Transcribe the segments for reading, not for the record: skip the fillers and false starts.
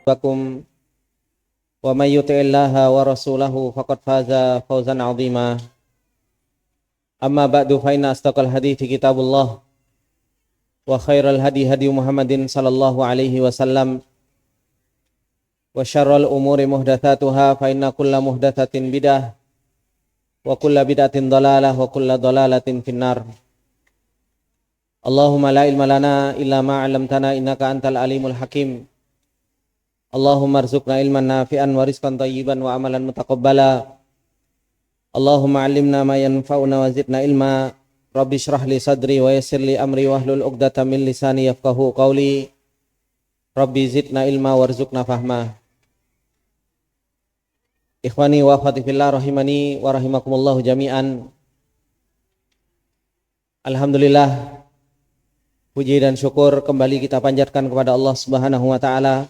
bakum wa may yuti'illaha wa rasulahu faqad faza fawzan 'azima. Amma ba'du fa inna astaqal hadithi kitabullah wa khairal hadi hadi Muhammadin sallallahu alaihi wasallam wa syarrul umuri muhdatsatuha fa inna kulla muhdatsatin bidah wa kulla bid'atin dhalalah wa kulla dhalalatin finnar. Allahumma la ilma lana illa ma 'allamtana innaka antal alimul hakim. Allahumma arzuqna ilman nafi'an wa rizqan thayyiban wa amalan mutaqabbala. Allahumma 'allimna ma yanfa'una wa zidna ilma. Rabbi shrah li sadri wa yassir li amri wahlul 'uqdatam min lisani yafqahu qawli. Rabbi zidna ilma warzuqna fahma. Ikhwani wa akhwati fillah rahimani wa rahimakumullah jami'an. Alhamdulillah, puji dan syukur kembali kita panjatkan kepada Allah Subhanahu wa taala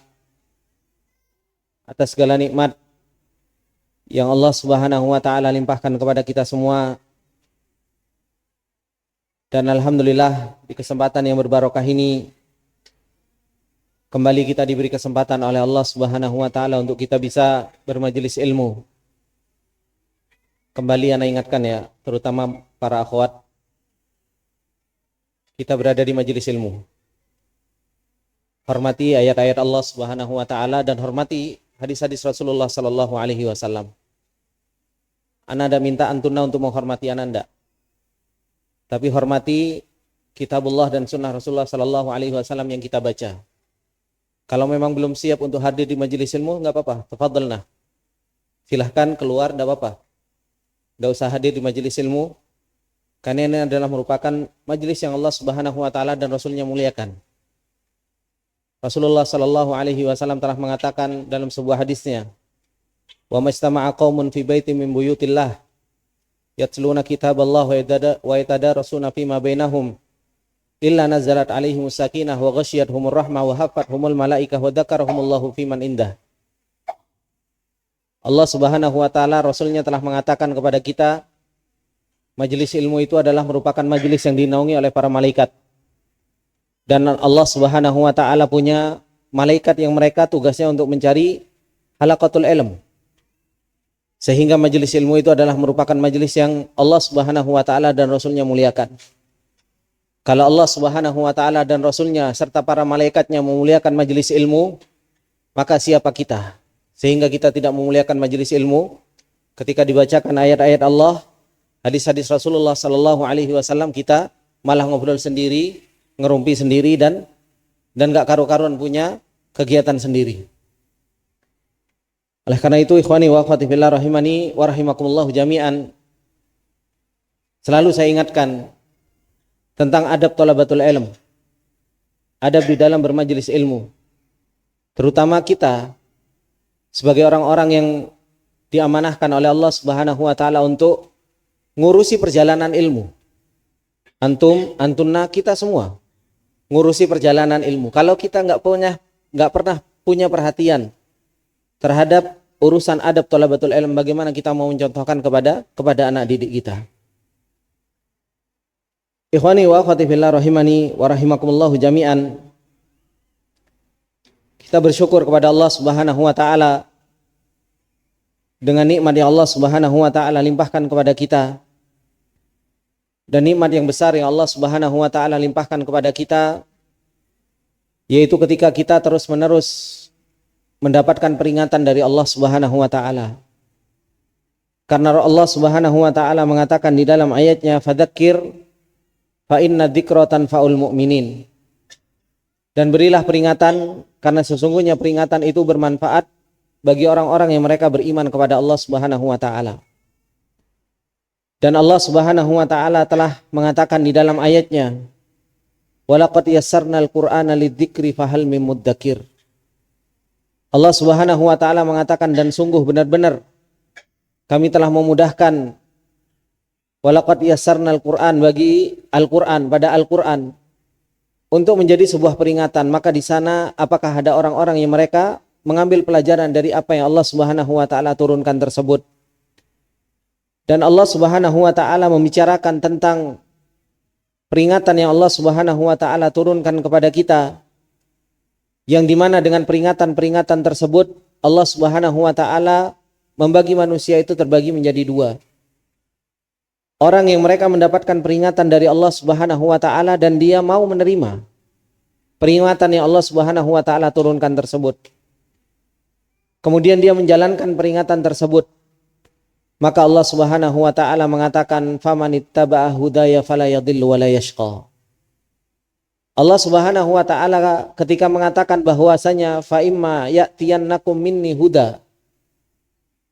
atas segala nikmat yang Allah Subhanahu wa taala limpahkan kepada kita semua. Dan alhamdulillah, di kesempatan yang berbarokah ini kembali kita diberi kesempatan oleh Allah Subhanahu wa taala untuk kita bisa bermajelis ilmu. Kembali ana ingatkan ya, terutama para akhwat, kita berada di majelis ilmu. Hormati ayat-ayat Allah Subhanahu wa taala dan hormati hadis-hadis Rasulullah sallallahu alaihi wasallam. Ana ada minta antunna untuk menghormati ananda. Tapi hormati kitabullah dan sunnah Rasulullah sallallahu alaihi wasallam yang kita baca. Kalau memang belum siap untuk hadir di majelis ilmu, enggak apa-apa, tafadhalna. Silahkan keluar, enggak apa-apa. Enggak usah hadir di majelis ilmu, karena ini adalah merupakan majelis yang Allah Subhanahu wa taala dan Rasulnya muliakan. Rasulullah sallallahu alaihi wasallam telah mengatakan dalam sebuah hadisnya, "Wa majtama'a qaumun fi baitin min buyutillah yatluna kitaballah wa yatadarasuna fima bainahum illa nazalat alaihimus sakinah wa ghasyiyatuhumur rahmah wa hafathumul malaikah wa dzakarahumullahu fiman indah." Allah Subhanahu wa taala, Rasulnya telah mengatakan kepada kita, majelis ilmu itu adalah merupakan majelis yang dinaungi oleh para malaikat. Dan Allah Subhanahu wa taala punya malaikat yang mereka tugasnya untuk mencari halaqatul ilm. Sehingga majelis ilmu itu adalah merupakan majelis yang Allah Subhanahu wa taala dan Rasulnya muliakan. Kalau Allah Subhanahu wa taala dan Rasulnya serta para malaikatnya memuliakan majelis ilmu, maka siapa kita? Sehingga kita tidak memuliakan majelis ilmu ketika dibacakan ayat-ayat Allah, hadis-hadis Rasulullah sallallahu alaihi wasallam, kita malah ngobrol sendiri, ngerumpi sendiri dan gak karu-karuan punya kegiatan sendiri. Oleh karena itu, ikhwani wa akhwati fillah rahimani wa rahimakumullah jami'an, selalu saya ingatkan tentang adab thalabatul ilm, adab di dalam bermajelis ilmu. Terutama kita sebagai orang-orang yang diamanahkan oleh Allah Subhanahu wa taala untuk ngurusi perjalanan ilmu. Antunna, kita semua ngurusi perjalanan ilmu. Kalau kita nggak pernah punya perhatian terhadap urusan adab thalabatul ilm, bagaimana kita mau mencontohkan kepada anak didik kita? Ikhwani wa akhwati fillah rahimani wa rahimakumullah jami'an. Kita bersyukur kepada Allah Subhanahu wa taala dengan nikmat yang Allah Subhanahu wa taala limpahkan kepada kita. Dan nikmat yang besar yang Allah Subhanahu wa taala limpahkan kepada kita, yaitu ketika kita terus-menerus mendapatkan peringatan dari Allah Subhanahu wa taala. Karena Allah Subhanahu wa taala mengatakan di dalam ayatnya, "Fadzakir fa inna dzikra tanfa'ul mu'minin." Dan berilah peringatan, karena sesungguhnya peringatan itu bermanfaat bagi orang-orang yang mereka beriman kepada Allah Subhanahu wa taala. Dan Allah Subhanahu wa taala telah mengatakan di dalam ayatnya, "Walaqad yassarnal Qur'ana lidzikri fahal mim mudzakir." Allah Subhanahu wa taala mengatakan, dan sungguh benar-benar kami telah memudahkan, walaqad yassarnal Qur'an, bagi Al-Qur'an, pada Al-Qur'an, untuk menjadi sebuah peringatan. Maka di sana apakah ada orang-orang yang mereka mengambil pelajaran dari apa yang Allah Subhanahu wa taala turunkan tersebut? Dan Allah Subhanahu wa taala membicarakan tentang peringatan yang Allah Subhanahu wa taala turunkan kepada kita yang dimana dengan peringatan-peringatan tersebut Allah Subhanahu wa ta'ala membagi manusia itu terbagi menjadi dua. Orang yang mereka mendapatkan peringatan dari Allah Subhanahu wa ta'ala dan dia mau menerima peringatan yang Allah Subhanahu wa ta'ala turunkan tersebut. Kemudian dia menjalankan peringatan tersebut. Maka Allah Subhanahu wa ta'ala mengatakan famanittaba'a hudaya fala yadhillu wa la yashqa. Allah Subhanahu wa ta'ala ketika mengatakan bahwasanya fa imma ya'tiyannakum minni huda.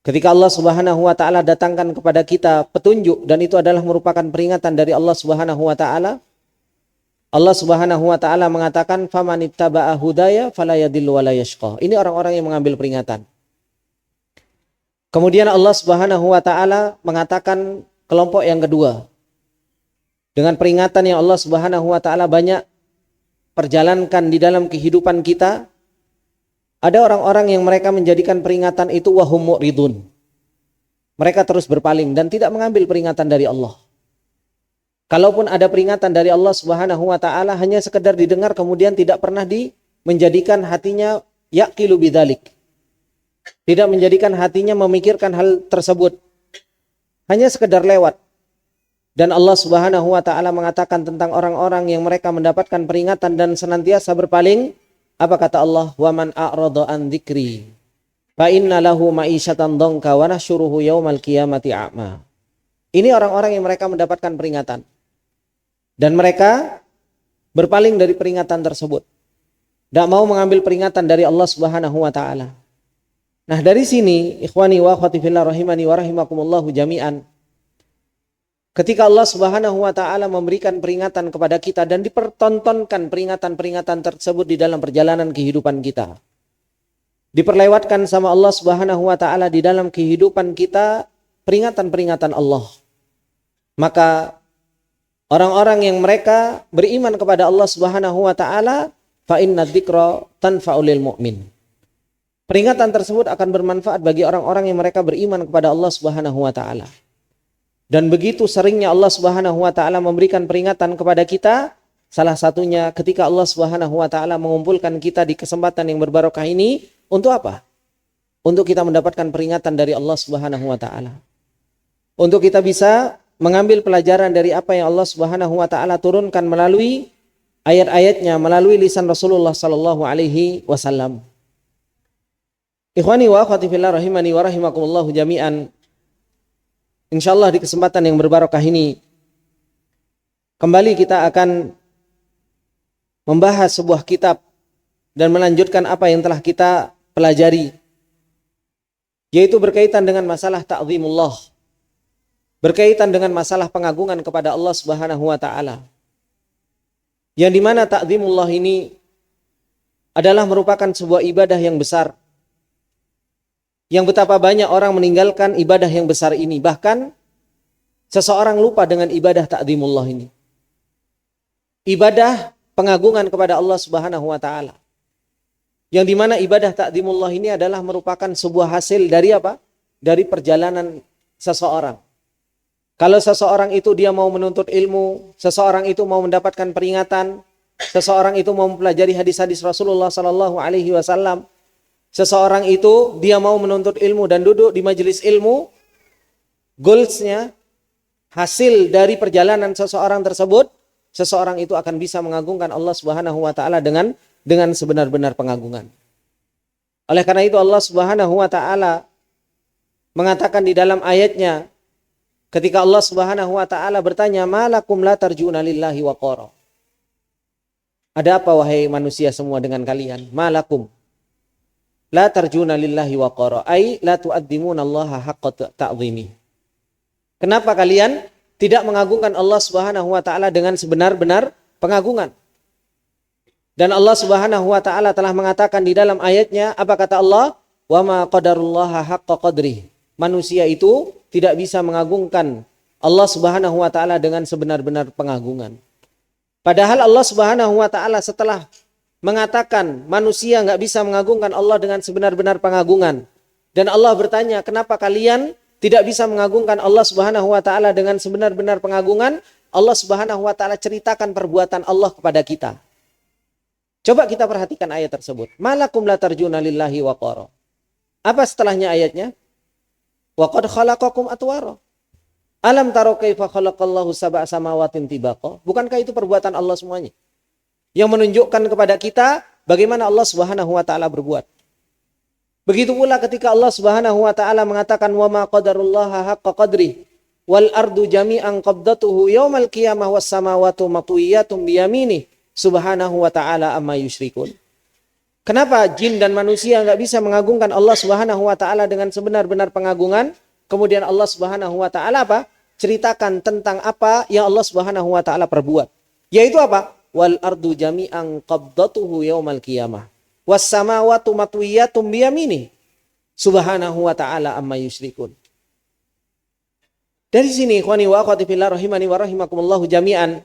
Ketika Allah Subhanahu wa ta'ala datangkan kepada kita petunjuk dan itu adalah merupakan peringatan dari Allah Subhanahu wa ta'ala. Allah Subhanahu wa ta'ala mengatakan famanittaba'a hudaya fala yadhillu wa la yashqa. Ini orang-orang yang mengambil peringatan. Kemudian Allah Subhanahu wa ta'ala mengatakan kelompok yang kedua. Dengan peringatan yang Allah Subhanahu wa ta'ala banyak perjalankan di dalam kehidupan kita, ada orang-orang yang mereka menjadikan peringatan itu wahum mu'ridun. Mereka terus berpaling dan tidak mengambil peringatan dari Allah. Kalaupun ada peringatan dari Allah Subhanahu wa ta'ala hanya sekedar didengar kemudian tidak pernah menjadikan hatinya yaqilu bidzalik. Tidak menjadikan hatinya memikirkan hal tersebut. Hanya sekedar lewat. Dan Allah Subhanahu wa ta'ala mengatakan tentang orang-orang yang mereka mendapatkan peringatan dan senantiasa berpaling. Apa kata Allah? Wa man a'rada an dzikri fa inna lahu ma'isyatan dhanka wa nahsyuruhu yaumal qiyamati a'ma. Ini orang-orang yang mereka mendapatkan peringatan. Dan mereka berpaling dari peringatan tersebut. Tidak mau mengambil peringatan dari Allah Subhanahu wa ta'ala. Nah dari sini ikhwani wa akhwati fillah rahimani wa rahimakumullahu jami'an, ketika Allah Subhanahu wa ta'ala memberikan peringatan kepada kita dan dipertontonkan peringatan-peringatan tersebut di dalam perjalanan kehidupan kita, diperlewatkan sama Allah Subhanahu wa ta'ala di dalam kehidupan kita peringatan-peringatan Allah, maka orang-orang yang mereka beriman kepada Allah Subhanahu wa ta'ala fa inna dzikra tanfa'ul mu'min. Peringatan tersebut akan bermanfaat bagi orang-orang yang mereka beriman kepada Allah Subhanahu wa ta'ala. Dan begitu seringnya Allah Subhanahu wa ta'ala memberikan peringatan kepada kita, salah satunya ketika Allah Subhanahu wa ta'ala mengumpulkan kita di kesempatan yang berbarokah ini, untuk apa? Untuk kita mendapatkan peringatan dari Allah Subhanahu wa ta'ala. Untuk kita bisa mengambil pelajaran dari apa yang Allah Subhanahu wa ta'ala turunkan melalui ayat-ayatnya, melalui lisan Rasulullah sallallahu alaihi wasallam. Ikhwani wa akhwati fillah rahimani wa rahimakumullahu jami'an. Insyaallah di kesempatan yang berbarokah ini kembali kita akan membahas sebuah kitab dan melanjutkan apa yang telah kita pelajari, yaitu berkaitan dengan masalah ta'zimullah, berkaitan dengan masalah pengagungan kepada Allah Subhanahu wa ta'ala, yang dimana ta'zimullah ini adalah merupakan sebuah ibadah yang besar, yang betapa banyak orang meninggalkan ibadah yang besar ini. Bahkan seseorang lupa dengan ibadah ta'zimullah ini, ibadah pengagungan kepada Allah Subhanahu wa ta'ala, yang dimana ibadah ta'zimullah ini adalah merupakan sebuah hasil dari apa? Dari perjalanan seseorang. Kalau seseorang itu dia mau menuntut ilmu, seseorang itu mau mendapatkan peringatan, seseorang itu mau mempelajari hadis-hadis Rasulullah sallallahu alaihi wasallam, seseorang itu dia mau menuntut ilmu dan duduk di majelis ilmu, goalsnya, hasil dari perjalanan seseorang tersebut, seseorang itu akan bisa mengagungkan Allah Subhanahu wa ta'ala dengan sebenar-benar pengagungan. Oleh karena itu Allah Subhanahu wa ta'ala mengatakan di dalam ayatnya, ketika Allah Subhanahu wa ta'ala bertanya, malakum la tarjuna lillahi waqara. Ada apa wahai manusia semua dengan kalian? Malakum la tarjuna lillahi waqara, ay la tu'addimuna Allah haqqa ta'zimi. Kenapa kalian tidak mengagungkan Allah Subhanahu wa ta'ala dengan sebenar-benar pengagungan? Dan Allah Subhanahu wa ta'ala telah mengatakan di dalam ayatnya, apa kata Allah? Wa ma qadarullaha haqqa qadri. Manusia itu tidak bisa mengagungkan Allah Subhanahu wa ta'ala dengan sebenar-benar pengagungan. Padahal Allah Subhanahu wa ta'ala setelah mengatakan manusia nggak bisa mengagungkan Allah dengan sebenar-benar pengagungan, dan Allah bertanya, kenapa kalian tidak bisa mengagungkan Allah Subhanahu wa ta'ala dengan sebenar-benar pengagungan? Allah Subhanahu wa ta'ala ceritakan perbuatan Allah kepada kita. Coba kita perhatikan ayat tersebut. Malakum la tarjuna lillahi waqara. Apa setelahnya ayatnya? Wa qad khalaqakum atwara. Alam taro kaifa khalaqallahu sab'a samawatin tibaqa. Bukankah itu perbuatan Allah semuanya? Yang menunjukkan kepada kita bagaimana Allah Subhanahu wa taala berbuat. Begitu pula ketika Allah Subhanahu wa taala mengatakan wa ma qadarullaha haqqa qadri wal ardu jami'an qabdatuhu yaumal qiyamah was samawati matwiyatun biyamini subhanahu wa ta'ala amma yusyrikun. Kenapa jin dan manusia enggak bisa mengagungkan Allah Subhanahu wa taala dengan sebenar-benar pengagungan? Kemudian Allah Subhanahu wa taala apa? Ceritakan tentang apa yang Allah Subhanahu wa taala perbuat. Yaitu apa? Wal ardu jami'an qabdatuhu yaumal qiyamah was samawati matwiyatun biyamini subhanahu wa ta'ala amma yusyrikun. Dari sini ikhwani wa akhwati fillah rahimani wa rahimakumullah jami'an,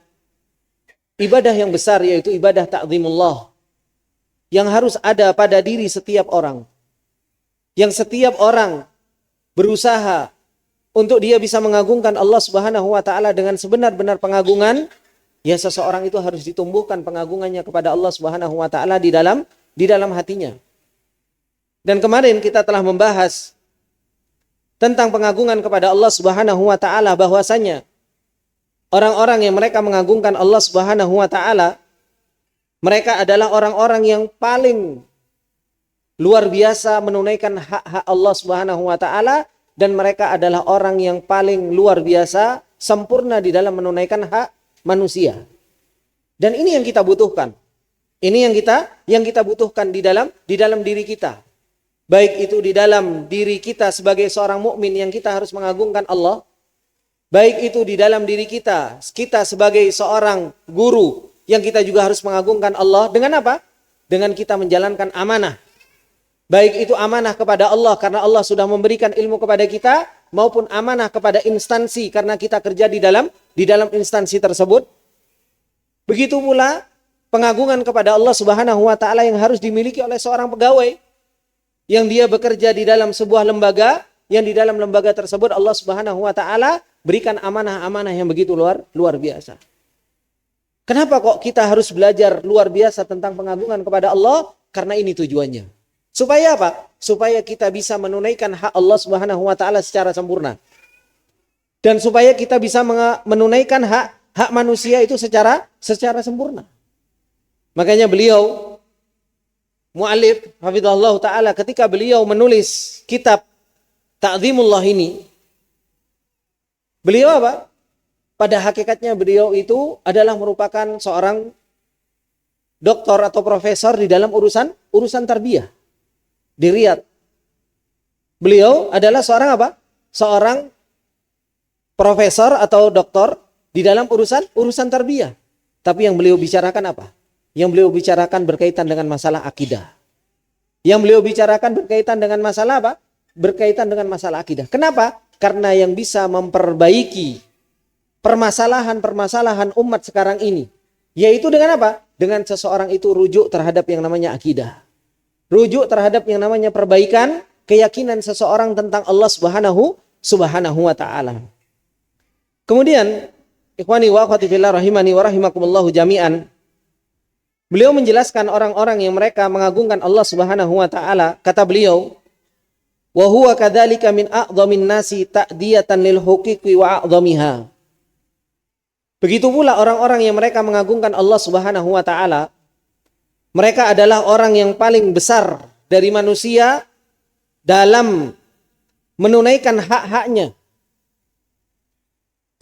ibadah yang besar yaitu ibadah ta'zimullah yang harus ada pada diri setiap orang. Yang setiap orang berusaha untuk dia bisa mengagungkan Allah Subhanahu wa taala dengan sebenar-benar pengagungan, ya seseorang itu harus ditumbuhkan pengagungannya kepada Allah Subhanahu wa taala di dalam hatinya. Dan kemarin kita telah membahas tentang pengagungan kepada Allah Subhanahu wa taala, bahwasanya orang-orang yang mereka mengagungkan Allah Subhanahu wa taala, mereka adalah orang-orang yang paling luar biasa menunaikan hak-hak Allah Subhanahu wa taala, dan mereka adalah orang yang paling luar biasa sempurna di dalam menunaikan hak manusia. Dan ini yang kita butuhkan. Ini yang kita butuhkan di dalam diri kita. Baik itu di dalam diri kita sebagai seorang mukmin yang kita harus mengagungkan Allah, baik itu di dalam diri kita sebagai seorang guru yang kita juga harus mengagungkan Allah. Dengan apa? Dengan kita menjalankan amanah. Baik itu amanah kepada Allah karena Allah sudah memberikan ilmu kepada kita, maupun amanah kepada instansi karena kita kerja di dalam instansi tersebut. Begitu pula pengagungan kepada Allah Subhanahu wa taala yang harus dimiliki oleh seorang pegawai yang dia bekerja di dalam sebuah lembaga, yang di dalam lembaga tersebut Allah Subhanahu wa taala berikan amanah-amanah yang begitu luar biasa. Kenapa kok kita harus belajar luar biasa tentang pengagungan kepada Allah? Karena ini tujuannya. Supaya apa? Supaya kita bisa menunaikan hak Allah Subhanahu wa taala secara sempurna. Dan supaya kita bisa menunaikan hak manusia itu secara sempurna. Makanya beliau mu'allif hafizahullah ta'ala ketika beliau menulis kitab Ta'zimullah ini, beliau apa? Pada hakikatnya beliau itu adalah merupakan seorang doktor atau profesor di dalam urusan tarbiyah di Riyadh. Beliau adalah seorang apa? Seorang profesor atau doktor di dalam urusan tarbiyah. Tapi yang beliau bicarakan apa? Yang beliau bicarakan berkaitan dengan masalah akidah. Yang beliau bicarakan berkaitan dengan masalah apa? Berkaitan dengan masalah akidah. Kenapa? Karena yang bisa memperbaiki permasalahan-permasalahan umat sekarang ini, yaitu dengan apa? Dengan seseorang itu rujuk terhadap yang namanya akidah. Rujuk terhadap yang namanya perbaikan keyakinan seseorang tentang Allah Subhanahu wa taala. Kemudian, ikhwani wa akhwati fillah rahimani wa rahimakumullah jami'an, beliau menjelaskan orang-orang yang mereka mengagungkan Allah Subhanahu wa taala. Kata beliau, wa huwa kadzalika min a'dhamin nasi ta'diyatan lil huquqi wa a'dhamiha. Begitu pula orang-orang yang mereka mengagungkan Allah Subhanahu wa taala, mereka adalah orang yang paling besar dari manusia dalam menunaikan hak-haknya.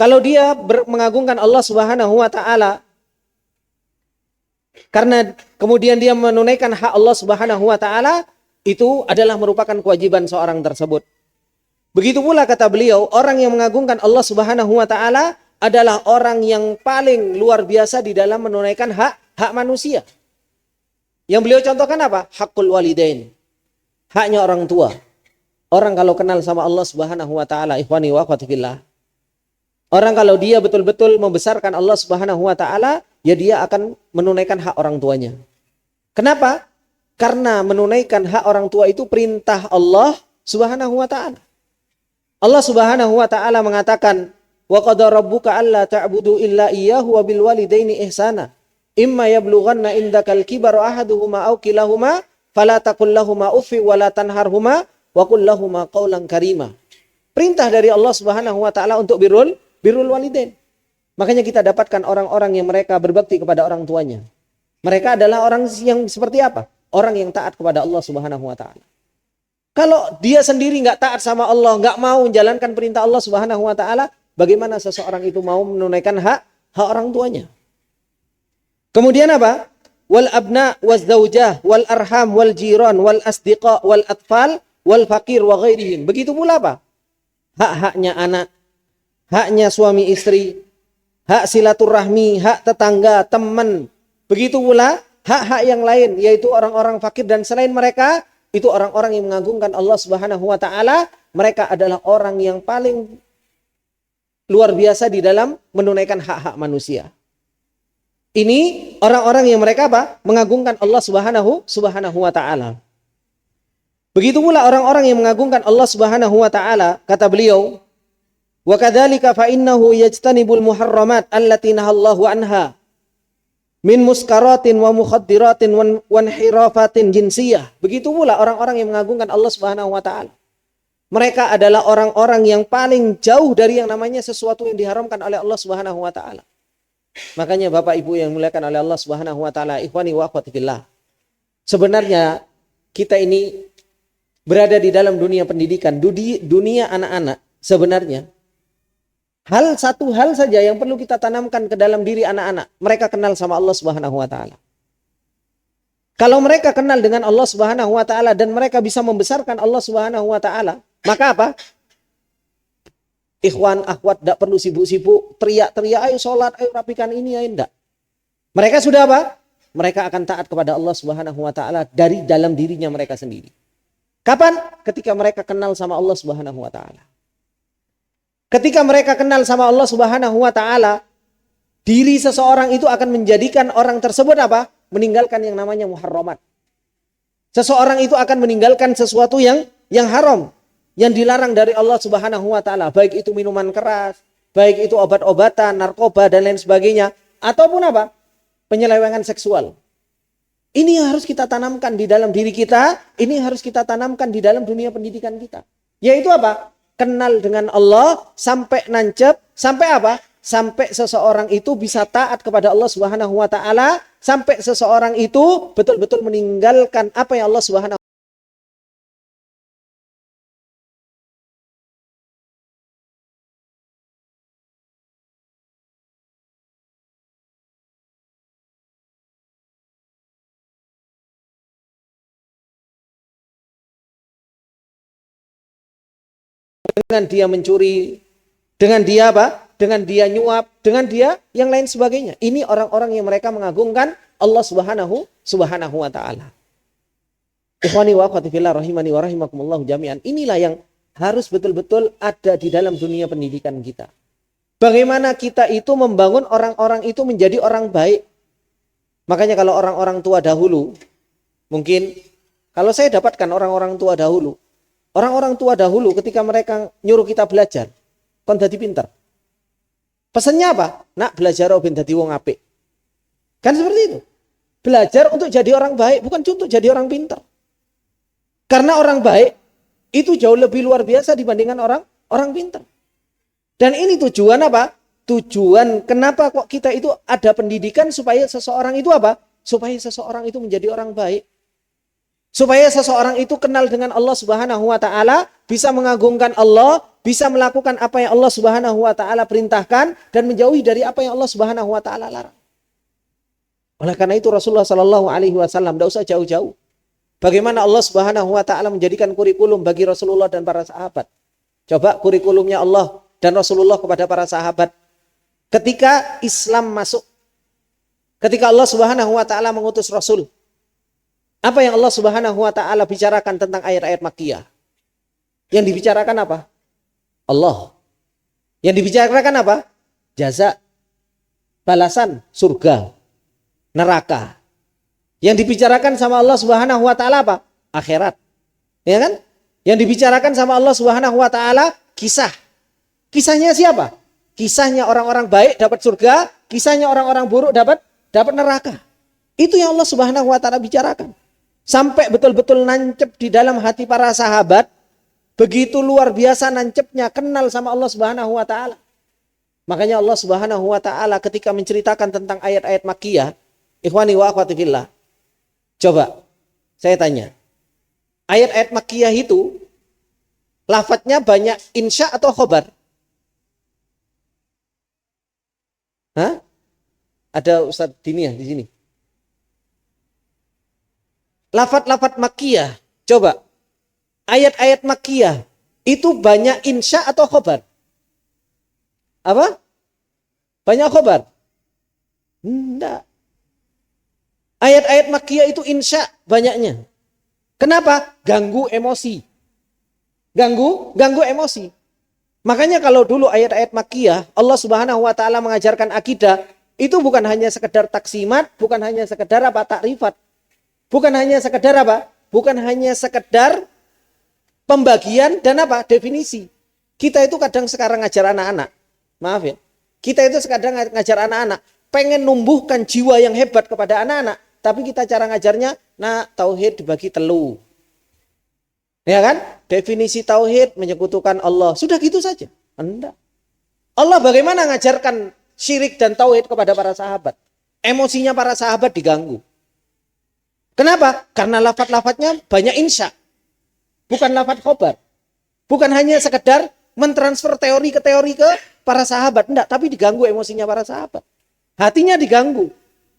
Kalau dia mengagungkan Allah Subhanahu wa taala, karena kemudian dia menunaikan hak Allah Subhanahu wa taala, itu adalah merupakan kewajiban seorang tersebut. Begitu pula kata beliau, orang yang mengagungkan Allah Subhanahu wa taala adalah orang yang paling luar biasa di dalam menunaikan hak manusia. Yang beliau contohkan apa? Hakul walidain. Haknya orang tua. Orang kalau kenal sama Allah Subhanahu wa taala, ikhwani wa akhwati fillah, orang kalau dia betul-betul membesarkan Allah Subhanahu wa taala, ya dia akan menunaikan hak orang tuanya. Kenapa? Karena menunaikan hak orang tua itu perintah Allah Subhanahu wa taala. Allah Subhanahu wa taala mengatakan, "Wa qadara rabbuka alla ta'budu illa iyyahu wa bil walidaini ihsana." imma yablughanna indakal kibaru ahaduhuma aw kilahuma fala taqul lahumu uffi wa la tanharhuma wa qul lahumu qawlan karima. Perintah dari Allah Subhanahu wa taala untuk birrul walidain. Makanya kita dapatkan orang-orang yang mereka berbakti kepada orang tuanya. Mereka adalah orang yang seperti apa? Orang yang taat kepada Allah Subhanahu wa taala. Kalau dia sendiri nggak taat sama Allah, nggak mau menjalankan perintah Allah Subhanahu wa taala, bagaimana seseorang itu mau menunaikan hak orang tuanya? Kemudian apa? Wal abna waz zaujah wal arham wal jiran wal asdiqa wal atfal wal faqir wa ghairihim. Begitu pula apa? Hak-haknya anak, haknya suami istri, hak silaturahmi, hak tetangga, teman. Begitu pula hak-hak yang lain, yaitu orang-orang fakir dan selain mereka, itu orang-orang yang mengagungkan Allah Subhanahu wa taala. Mereka adalah orang yang paling luar biasa di dalam menunaikan hak-hak manusia. Ini orang-orang yang mereka apa? Mengagungkan Allah Subhanahu wa taala. Begitu pula orang-orang yang mengagungkan Allah Subhanahu wa taala, kata beliau, wa kadzalika fa innahu yajtanibul muharramat allati nahallahu anha min muskaratin wa mukhadiratin wa inhirafatin jinsiyah. Begitu pula orang-orang yang mengagungkan Allah Subhanahu wa taala. Mereka adalah orang-orang yang paling jauh dari yang namanya sesuatu yang diharamkan oleh Allah Subhanahu wa taala. Makanya Bapak Ibu yang dimuliakan oleh Allah Subhanahu wa taala, ikhwani wa akhwati fillah. Sebenarnya kita ini berada di dalam dunia pendidikan, dunia anak-anak. Sebenarnya satu hal saja yang perlu kita tanamkan ke dalam diri anak-anak. Mereka kenal sama Allah Subhanahu wa taala. Kalau mereka kenal dengan Allah Subhanahu wa taala dan mereka bisa membesarkan Allah Subhanahu wa taala, maka apa? Ikhwan, akhwat, tidak perlu sibuk-sibuk, teriak-teriak, ayo sholat, ayo rapikan ini, ayo enggak. Mereka sudah apa? Mereka akan taat kepada Allah Subhanahu wa taala dari dalam dirinya mereka sendiri. Kapan? Ketika mereka kenal sama Allah Subhanahu wa taala. Ketika mereka kenal sama Allah Subhanahu wa taala, diri seseorang itu akan menjadikan orang tersebut apa? Meninggalkan yang namanya muharramat. Seseorang itu akan meninggalkan sesuatu yang haram, yang dilarang dari Allah Subhanahu wa taala, baik itu minuman keras, baik itu obat-obatan, narkoba dan lain sebagainya, ataupun apa? Penyelewengan seksual. Ini harus kita tanamkan di dalam diri kita, ini harus kita tanamkan di dalam dunia pendidikan kita. Yaitu apa? Kenal dengan Allah sampai nancep, sampai apa? Sampai seseorang itu bisa taat kepada Allah Subhanahu wa taala, sampai seseorang itu betul-betul meninggalkan apa yang Allah Subhanahu dengan dia mencuri, dengan dia apa? Dengan dia nyuap, dengan dia yang lain sebagainya. Ini orang-orang yang mereka mengagungkan Allah Subhanahu wa taala. Ikhwani wa akhwati fillah rahimani wa rahimakumullah jami'an. Inilah yang harus betul-betul ada di dalam dunia pendidikan kita. Bagaimana kita itu membangun orang-orang itu menjadi orang baik. Makanya kalau orang-orang tua dahulu, mungkin kalau saya dapatkan orang-orang tua dahulu, orang-orang tua dahulu ketika mereka nyuruh kita belajar, kon dadi pinter. Pesannya apa? Nak belajar ben dadi wong apik. Kan seperti itu. Belajar untuk jadi orang baik, bukan untuk jadi orang pinter. Karena orang baik itu jauh lebih luar biasa dibandingkan orang pinter. Dan ini tujuan apa? Tujuan kenapa kok kita itu ada pendidikan supaya seseorang itu apa? Supaya seseorang itu menjadi orang baik. Supaya seseorang itu kenal dengan Allah Subhanahu wa taala, bisa mengagungkan Allah, bisa melakukan apa yang Allah Subhanahu wa taala perintahkan dan menjauhi dari apa yang Allah Subhanahu wa taala larang. Oleh karena itu Rasulullah sallallahu alaihi wasallam tidak usah jauh-jauh. Bagaimana Allah Subhanahu wa taala menjadikan kurikulum bagi Rasulullah dan para sahabat. Coba kurikulumnya Allah dan Rasulullah kepada para sahabat ketika Islam masuk. Ketika Allah Subhanahu wa taala mengutus Rasul. Apa yang Allah Subhanahu wa taala bicarakan tentang ayat-ayat Makkiyah? Yang dibicarakan apa? Allah. Yang dibicarakan apa? Jaza, balasan, surga, neraka. Yang dibicarakan sama Allah Subhanahu wa taala apa? Akhirat. Ya kan? Yang dibicarakan sama Allah Subhanahu wa taala kisah. Kisahnya siapa? Kisahnya orang-orang baik dapat surga, kisahnya orang-orang buruk dapat dapat neraka. Itu yang Allah Subhanahu wa taala bicarakan. Sampai betul-betul nancep di dalam hati para sahabat, begitu luar biasa nancepnya kenal sama Allah Subhanahu wa taala. Makanya Allah Subhanahu wa taala ketika menceritakan tentang ayat-ayat Makkiyah, ikhwani wa akhwati fillah. Coba saya tanya. Ayat-ayat Makkiyah itu lafadznya banyak insya atau khobar? Hah? Ada Ustaz Diniyah di sini. Lafadz-lafadz Makkiyah, coba. Ayat-ayat Makkiyah itu banyak insya atau khobar? Apa? Banyak khobar? Enggak. Ayat-ayat Makkiyah itu insya banyaknya. Kenapa? Ganggu emosi. Ganggu emosi. Makanya kalau dulu ayat-ayat Makkiyah, Allah Subhanahu wa taala mengajarkan akidah, itu bukan hanya sekedar taksimat, bukan hanya sekedar apa? Takrifat. Bukan hanya sekedar apa? Bukan hanya sekedar pembagian dan apa? Definisi. Kita itu kadang sekarang ngajar anak-anak. Maaf ya. Kita itu kadang ngajar anak-anak. Pengen numbuhkan jiwa yang hebat kepada anak-anak. Tapi kita cara ngajarnya, nah tauhid dibagi telu. Ya kan? Definisi tauhid menyekutukan Allah. Sudah gitu saja. Enggak. Allah bagaimana ngajarkan syirik dan tauhid kepada para sahabat? Emosinya para sahabat diganggu. Kenapa? Karena lafadz-lafadznya banyak insya. Bukan lafadz khobar. Bukan hanya sekedar mentransfer teori ke para sahabat. Enggak, tapi diganggu emosinya para sahabat. Hatinya diganggu.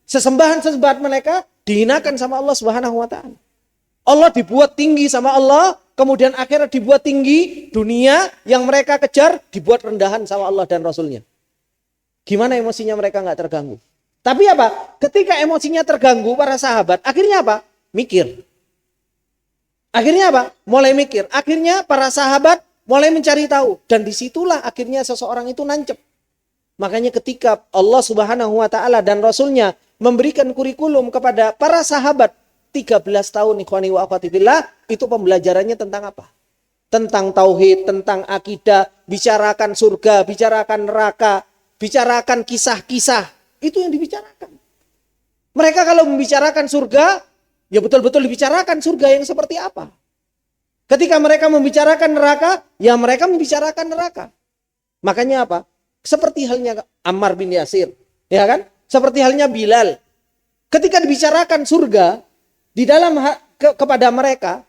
Sesembahan-sesembahan mereka dihinakan sama Allah Subhanahu wa taala. Allah dibuat tinggi sama Allah, kemudian akhirnya dibuat tinggi, dunia yang mereka kejar dibuat rendahan sama Allah dan Rasulnya. Gimana emosinya mereka nggak terganggu? Tapi apa? Ketika emosinya terganggu para sahabat, akhirnya apa? Mikir. Akhirnya apa? Mulai mikir. Akhirnya para sahabat mulai mencari tahu. Dan disitulah akhirnya seseorang itu nancep. Makanya ketika Allah Subhanahu wa taala dan Rasulnya memberikan kurikulum kepada para sahabat 13 tahun ikhwani wa akhwati fillah, itu pembelajarannya tentang apa? Tentang tauhid, tentang akidah, bicarakan surga, bicarakan neraka, bicarakan kisah-kisah. Itu yang dibicarakan. Mereka kalau membicarakan surga, ya betul-betul dibicarakan surga yang seperti apa. Ketika mereka membicarakan neraka, ya mereka membicarakan neraka. Makanya apa? Seperti halnya Ammar bin Yasir, ya kan? Seperti halnya Bilal. Ketika dibicarakan surga di dalam kepada mereka,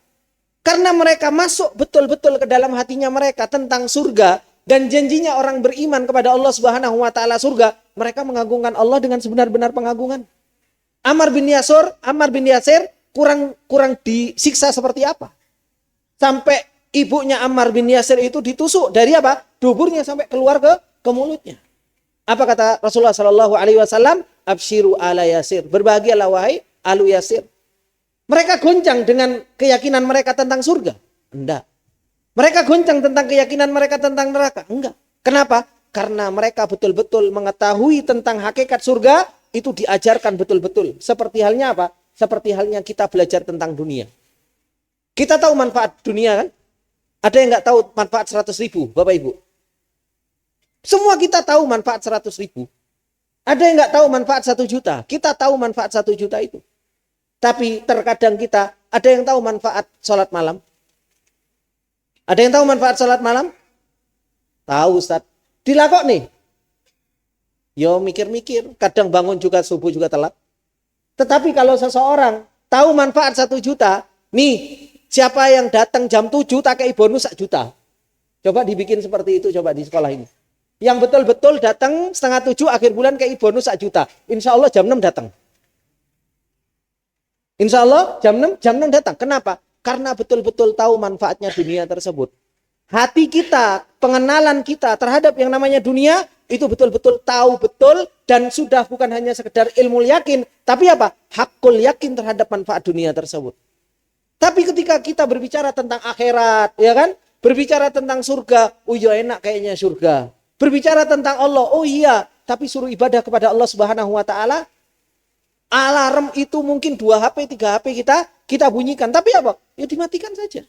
karena mereka masuk betul-betul ke dalam hatinya mereka tentang surga dan janjinya orang beriman kepada Allah Subhanahu wa taala surga, mereka mengagungkan Allah dengan sebenar-benar pengagungan. Ammar bin Yasir kurang disiksa seperti apa? Sampai ibunya Ammar bin Yasir itu ditusuk dari apa? Duburnya sampai keluar ke mulutnya. Apa kata Rasulullah Sallallahu Alaihi Wasallam? Abshiru ala Yasir. Berbahagialah wahai alu Yasir. Mereka goncang dengan keyakinan mereka tentang surga? Enggak. Mereka goncang tentang keyakinan mereka tentang neraka? Enggak. Kenapa? Karena mereka betul-betul mengetahui tentang hakikat surga, itu diajarkan betul-betul. Seperti halnya apa? Seperti halnya kita belajar tentang dunia. Kita tahu manfaat dunia kan? Ada yang nggak tahu manfaat 100.000, Bapak Ibu? Semua kita tahu manfaat 100.000. Ada yang nggak tahu manfaat 1 juta? Kita tahu manfaat 1 juta itu. Tapi terkadang kita, ada yang tahu manfaat sholat malam? Ada yang tahu manfaat sholat malam? Tahu Ustaz. Dilakok nih. Yo mikir-mikir. Kadang bangun juga subuh juga telat. Tetapi kalau seseorang tahu manfaat 1 juta, nih siapa yang datang jam 7 tak kei bonus 1 juta. Coba dibikin seperti itu coba di sekolah ini. Yang betul-betul datang 6:30 akhir bulan kei bonus 1 juta. Insya Allah jam 6 datang. Insya Allah jam 6 datang. Kenapa? Karena betul-betul tahu manfaatnya dunia tersebut. Hati kita, pengenalan kita terhadap yang namanya dunia, itu betul-betul tahu betul dan sudah bukan hanya sekedar ilmu yakin, tapi apa? Hakul yakin terhadap manfaat dunia tersebut. Tapi ketika kita berbicara tentang akhirat, ya kan? Berbicara tentang surga, oh iya enak kayaknya surga. Berbicara tentang Allah, oh iya, tapi suruh ibadah kepada Allah Subhanahu wa taala. Alarm itu mungkin 2 HP, 3 HP kita bunyikan. Tapi apa? Ya dimatikan saja.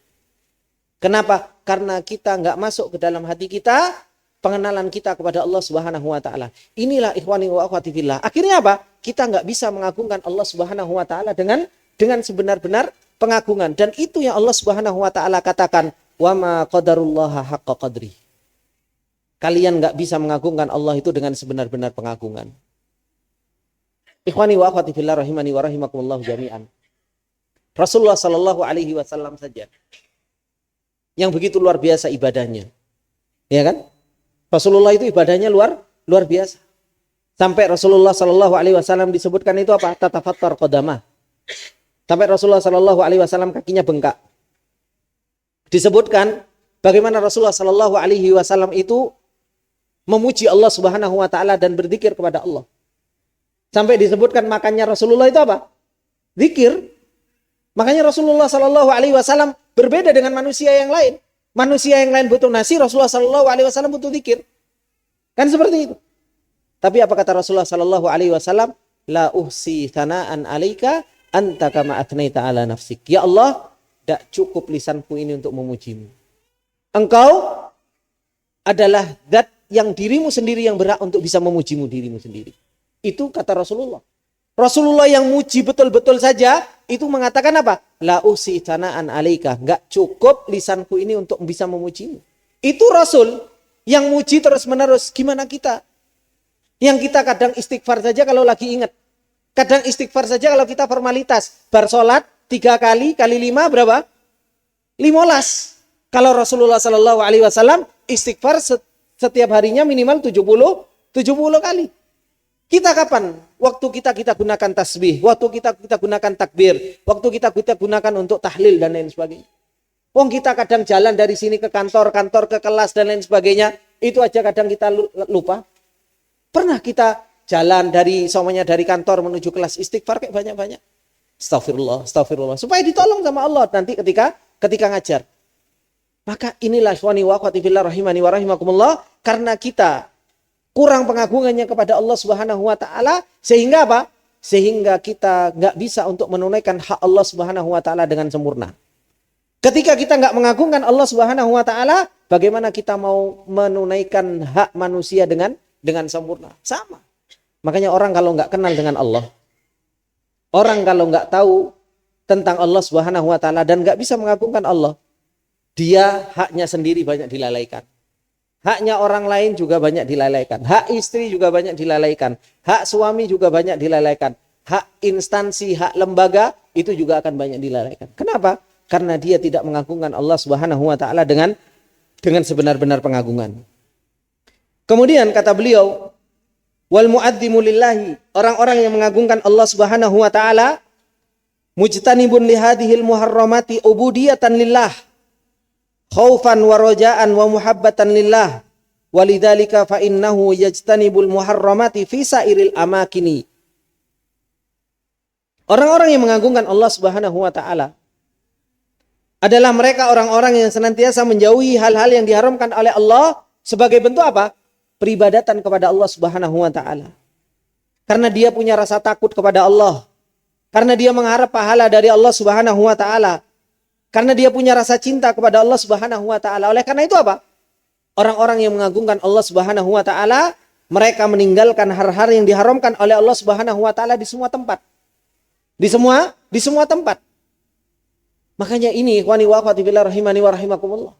Kenapa? Karena kita nggak masuk ke dalam hati kita pengenalan kita kepada Allah Subhanahu wa taala. Inilah ikhwani wa akhwati fillah. Akhirnya apa? Kita nggak bisa mengagungkan Allah Subhanahu wa taala dengan sebenar-benar pengagungan, dan itu yang Allah Subhanahu wa taala katakan, wa ma qadarullaha haqqa qadri. Kalian nggak bisa mengagungkan Allah itu dengan sebenar-benar pengagungan. Ikhwani wa akhwati fillah rahimani wa rahimakumullah jami'an. Rasulullah sallallahu alaihi wasallam saja yang begitu luar biasa ibadahnya. Ya kan? Rasulullah itu ibadahnya luar biasa. Sampai Rasulullah sallallahu alaihi wasallam disebutkan itu apa? Tatafattar qadamah. Sampai Rasulullah sallallahu alaihi wasallam kakinya bengkak. Disebutkan bagaimana Rasulullah sallallahu alaihi wasallam itu memuji Allah Subhanahu wa taala dan berzikir kepada Allah. Sampai disebutkan makannya Rasulullah itu apa? Zikir. Makanya Rasulullah sallallahu alaihi wasallam berbeda dengan manusia yang lain. Manusia yang lain butuh nasi, Rasulullah sallallahu alaihi wasallam butuh zikir. Kan seperti itu. Tapi apa kata Rasulullah sallallahu alaihi wasallam? La uhsi thana'an 'alaika anta kama athnaita 'ala nafsik. Ya Allah, tidak cukup lisanku ini untuk memujimu. Engkau adalah zat yang dirimu sendiri yang berhak untuk bisa memujimu dirimu sendiri. Itu kata Rasulullah. Rasulullah yang muji betul-betul saja itu mengatakan apa? La usi tanaan alaika. Enggak cukup lisanku ini untuk bisa memujimu. Itu Rasul yang muji terus-menerus. Gimana kita? Yang kita kadang istighfar saja kalau lagi ingat. Kadang istighfar saja kalau kita formalitas. Bar sholat 3 kali 5 berapa? 15. Kalau Rasulullah Sallallahu Alaihi Wasallam istighfar setiap harinya minimal 70 kali. Kita kapan? Waktu kita gunakan tasbih, waktu kita gunakan takbir, waktu kita gunakan untuk tahlil dan lain sebagainya. Wong kita kadang jalan dari sini ke kantor ke kelas dan lain sebagainya, itu aja kadang kita lupa. Pernah kita jalan dari kantor menuju kelas istighfar kayak banyak-banyak. Astagfirullah, supaya ditolong sama Allah nanti ketika ngajar. Maka inilah ikhwani wa akhwati fillah rahimani wa rahimakumullah, karena kita kurang pengagungannya kepada Allah Subhanahu wa taala, sehingga apa? Sehingga kita nggak bisa untuk menunaikan hak Allah Subhanahu wa taala dengan sempurna. Ketika kita nggak mengagungkan Allah Subhanahu wa taala, bagaimana kita mau menunaikan hak manusia dengan sempurna? Sama. Makanya orang kalau nggak kenal dengan Allah, orang kalau nggak tahu tentang Allah Subhanahu wa taala dan nggak bisa mengagungkan Allah, dia haknya sendiri banyak dilalaikan. Haknya orang lain juga banyak dilalaikan. Hak istri juga banyak dilalaikan. Hak suami juga banyak dilalaikan. Hak instansi, hak lembaga itu juga akan banyak dilalaikan. Kenapa? Karena dia tidak mengagungkan Allah Subhanahu wa taala dengan sebenar-benar pengagungan. Kemudian kata beliau, wal mu'addzimu lillahi, orang-orang yang mengagungkan Allah Subhanahu wa taala, mujtanibun li hadhil muharramati ubudiyatan lillah, khaufan wa raja'an wa muhabbatan lillah, walidzalika fa innahu yajtanibul muharramati fi sairil amakini. Orang-orang yang mengagungkan Allah Subhanahu wa taala adalah mereka orang-orang yang senantiasa menjauhi hal-hal yang diharamkan oleh Allah sebagai bentuk apa? Peribadatan kepada Allah Subhanahu wa taala. Karena dia punya rasa takut kepada Allah. Karena dia mengharap pahala dari Allah Subhanahu wa taala. Karena dia punya rasa cinta kepada Allah Subhanahu wa taala. Oleh karena itu apa? Orang-orang yang mengagungkan Allah Subhanahu wa taala, mereka meninggalkan hal-hal yang diharamkan oleh Allah Subhanahu wa taala di semua tempat. Di semua tempat. Makanya ini ikhwani wa akhwati fillah rahimani wa rahimakumullah.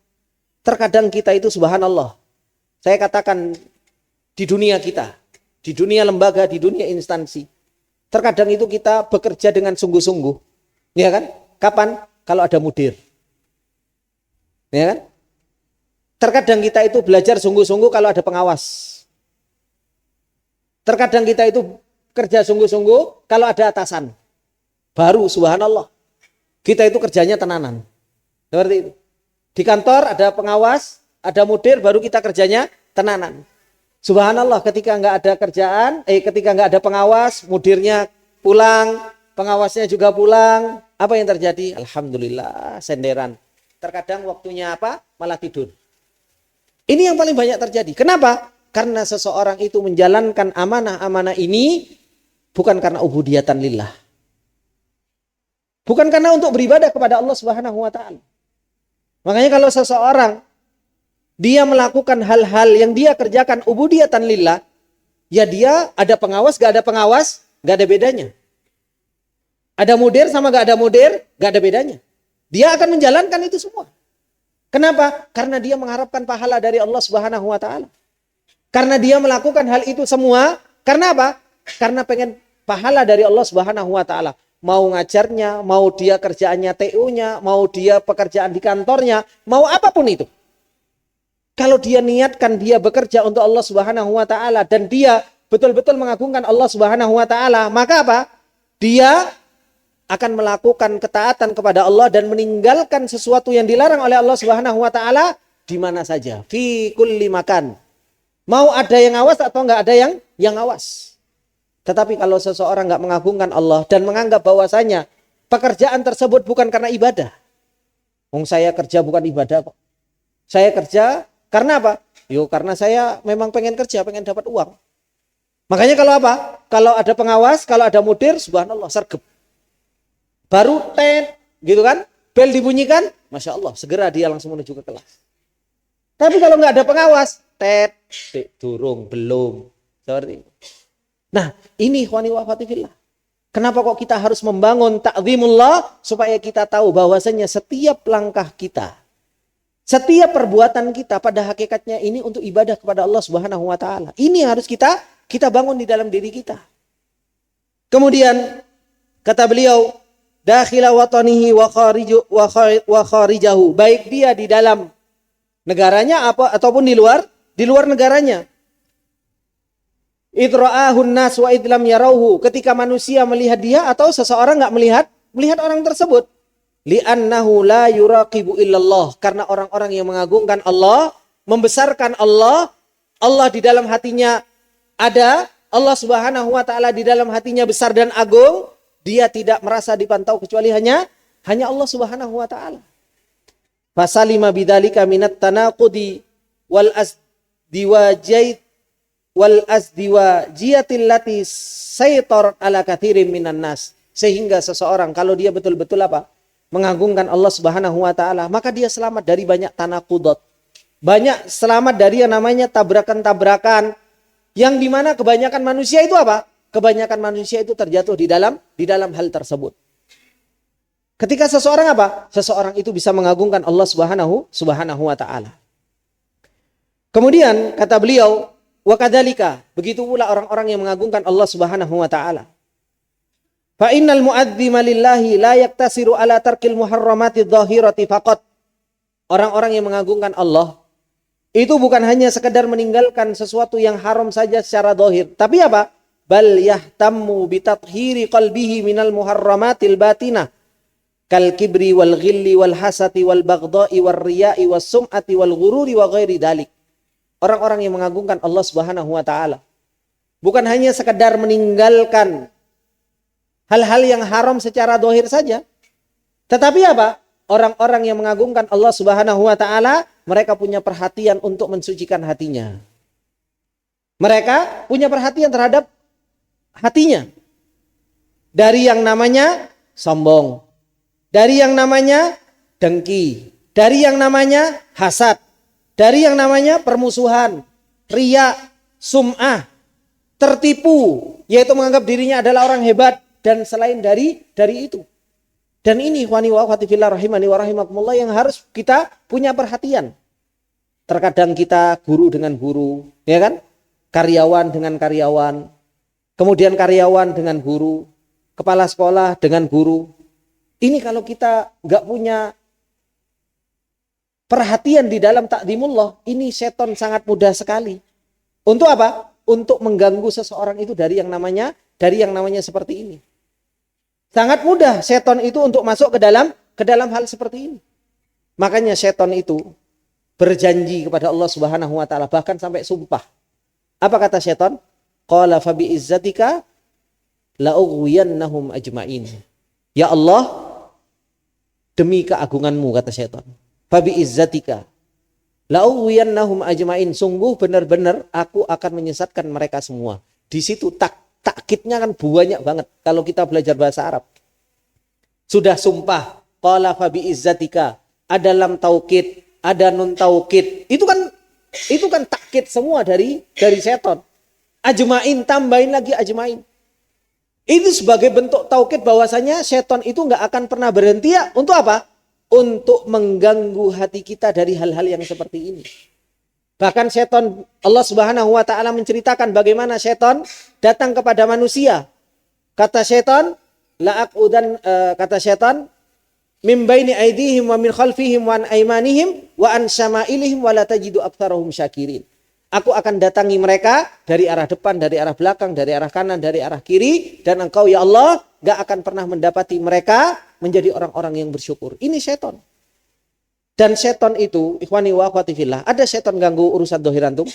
Terkadang kita itu subhanallah. Saya katakan di dunia kita, di dunia lembaga, di dunia instansi. Terkadang itu kita bekerja dengan sungguh-sungguh. Ya kan? Kapan? Kalau ada mudir. Ya kan? Terkadang kita itu belajar sungguh-sungguh kalau ada pengawas. Terkadang kita itu kerja sungguh-sungguh kalau ada atasan. Baru subhanallah. Kita itu kerjanya tenanan. Seperti itu. Di kantor ada pengawas, ada mudir, baru kita kerjanya tenanan. Subhanallah, ketika nggak ada kerjaan, ketika nggak ada pengawas, mudirnya pulang, pengawasnya juga pulang. Apa yang terjadi? Alhamdulillah, senderan. Terkadang waktunya apa? Malah tidur. Ini yang paling banyak terjadi. Kenapa? Karena seseorang itu menjalankan amanah-amanah ini bukan karena ubudiyatan lillah. Bukan karena untuk beribadah kepada Allah Subhanahu wa taala. Makanya kalau seseorang dia melakukan hal-hal yang dia kerjakan ubudiyatan lillah, ya dia ada pengawas, gak ada pengawas, gak ada bedanya. Ada mudir sama gak ada mudir, gak ada bedanya. Dia akan menjalankan itu semua. Kenapa? Karena dia mengharapkan pahala dari Allah Subhanahu wa taala. Karena dia melakukan hal itu semua, karena apa? Karena pengen pahala dari Allah Subhanahu wa taala. Mau ngajarnya, mau dia kerjaannya TU-nya, mau dia pekerjaan di kantornya, mau apapun itu. Kalau dia niatkan dia bekerja untuk Allah Subhanahu wa taala dan dia betul-betul mengagungkan Allah Subhanahu wa taala, maka apa? Dia akan melakukan ketaatan kepada Allah dan meninggalkan sesuatu yang dilarang oleh Allah Subhanahu wa taala di mana saja, fi kulli makan. Mau ada yang awas atau enggak ada yang awas. Tetapi kalau seseorang enggak mengagungkan Allah dan menganggap bahwasanya pekerjaan tersebut bukan karena ibadah. Saya kerja bukan ibadah kok. Saya kerja karena apa? Karena saya memang pengen kerja, pengen dapat uang. Makanya kalau apa? Kalau ada pengawas, kalau ada mudir, subhanallah, sergap. Baru gitu kan? Bel dibunyikan, Masya Allah, segera dia langsung menuju ke kelas. Tapi kalau nggak ada pengawas, durung, belum. Seperti itu. Nah, ini ikhwani wa akhwati fillah. Kenapa kok kita harus membangun ta'zimullah? Supaya kita tahu bahwasanya setiap langkah kita, setiap perbuatan kita pada hakikatnya ini untuk ibadah kepada Allah Subhanahu wa taala. Ini harus kita bangun di dalam diri kita. Kemudian kata beliau, dakhila watanihi wa kharijahu, baik dia di dalam negaranya ataupun di luar negaranya. Idra'ahun nas wa idlam yarauhu, ketika manusia melihat dia atau seseorang enggak melihat orang tersebut. Li'annahu la yuraqibu illallah, karena orang-orang yang mengagungkan Allah, membesarkan Allah, Allah di dalam hatinya ada, Allah Subhanahu wa taala di dalam hatinya besar dan agung, dia tidak merasa dipantau kecuali hanya Allah Subhanahu wa taala. Fasalima bidzalika minat tanaqudi wal azdiwajiyatil lati saytar ala katsirin minan nas, sehingga seseorang kalau dia betul-betul mengagungkan Allah Subhanahu wa taala, maka dia selamat dari banyak tanaqudat. Banyak selamat dari yang namanya tabrakan-tabrakan yang dimana kebanyakan manusia itu kebanyakan manusia itu terjatuh di dalam hal tersebut. Ketika seseorang itu bisa mengagungkan Allah Subhanahu wa taala. Kemudian kata beliau, wa kadzalika, begitu pula orang-orang yang mengagungkan Allah Subhanahu wa taala. Fa innal mu'adzima lillahi la yaktasiru ala tarkil muharramati dhahirati faqat. Orang-orang yang mengagungkan Allah itu bukan hanya sekedar meninggalkan sesuatu yang haram saja secara zahir, tapi bal yahtammu bi tathhiri qalbihi minal muharramatil batinah kal kibri wal ghilli wal hasati wal baghdha'i wal riya'i was sum'ati wal ghururi wa ghairi dalik. Orang-orang yang mengagungkan Allah Subhanahu wa taala bukan hanya sekedar meninggalkan hal-hal yang haram secara zahir saja, tetapi orang-orang yang mengagungkan Allah Subhanahu wa taala, mereka punya perhatian untuk mensucikan hatinya. Mereka punya perhatian terhadap hatinya. Dari yang namanya sombong, dari yang namanya dengki, dari yang namanya hasad, dari yang namanya permusuhan, riya, sum'ah, tertipu, yaitu menganggap dirinya adalah orang hebat, dan selain dari itu. Dan ini ikhwani wa akhwati fillah rahimani wa rahimakumullah yang harus kita punya perhatian. Terkadang kita guru dengan guru, ya kan? Karyawan dengan karyawan, kemudian karyawan dengan guru, kepala sekolah dengan guru. Ini kalau kita nggak punya perhatian di dalam takdimullah, ini setan sangat mudah sekali. Untuk Untuk mengganggu seseorang itu dari yang namanya seperti ini. Sangat mudah setan itu untuk masuk ke dalam hal seperti ini. Makanya setan itu berjanji kepada Allah Subhanahu wa taala, bahkan sampai sumpah. Apa kata setan? Qala fa bi izzatika la ughwiyannahum ajmain. Ya Allah, demi keagunganmu, kata setan, fa bi izzatika la ughwiyannahum ajmain, sungguh benar-benar aku akan menyesatkan mereka semua. Di situ takkidnya kan banyak banget kalau kita belajar bahasa Arab. Sudah sumpah, qala fa bi izzatika, ada lam taukid, ada nun taukid. Itu kan Itu kan takkid semua dari setan. Ajmain, tambahin lagi ajmain. Itu sebagai bentuk taukid bahwasanya setan itu nggak akan pernah berhenti ya. Untuk apa? Untuk mengganggu hati kita dari hal-hal yang seperti ini. Bahkan setan, Allah Subhanahu wa taala menceritakan bagaimana setan datang kepada manusia. Kata setan, kata setan, min baini aidihim wa min khalfihim wa an aymanihim wa an syama'ilihim wa la tajidu aktsarahum syakirin. Aku akan datangi mereka dari arah depan, dari arah belakang, dari arah kanan, dari arah kiri. Dan engkau ya Allah gak akan pernah mendapati mereka menjadi orang-orang yang bersyukur. Ini setan. Dan setan itu, ikhwani wa akhwati fillah, ada setan ganggu urusan dohir antum?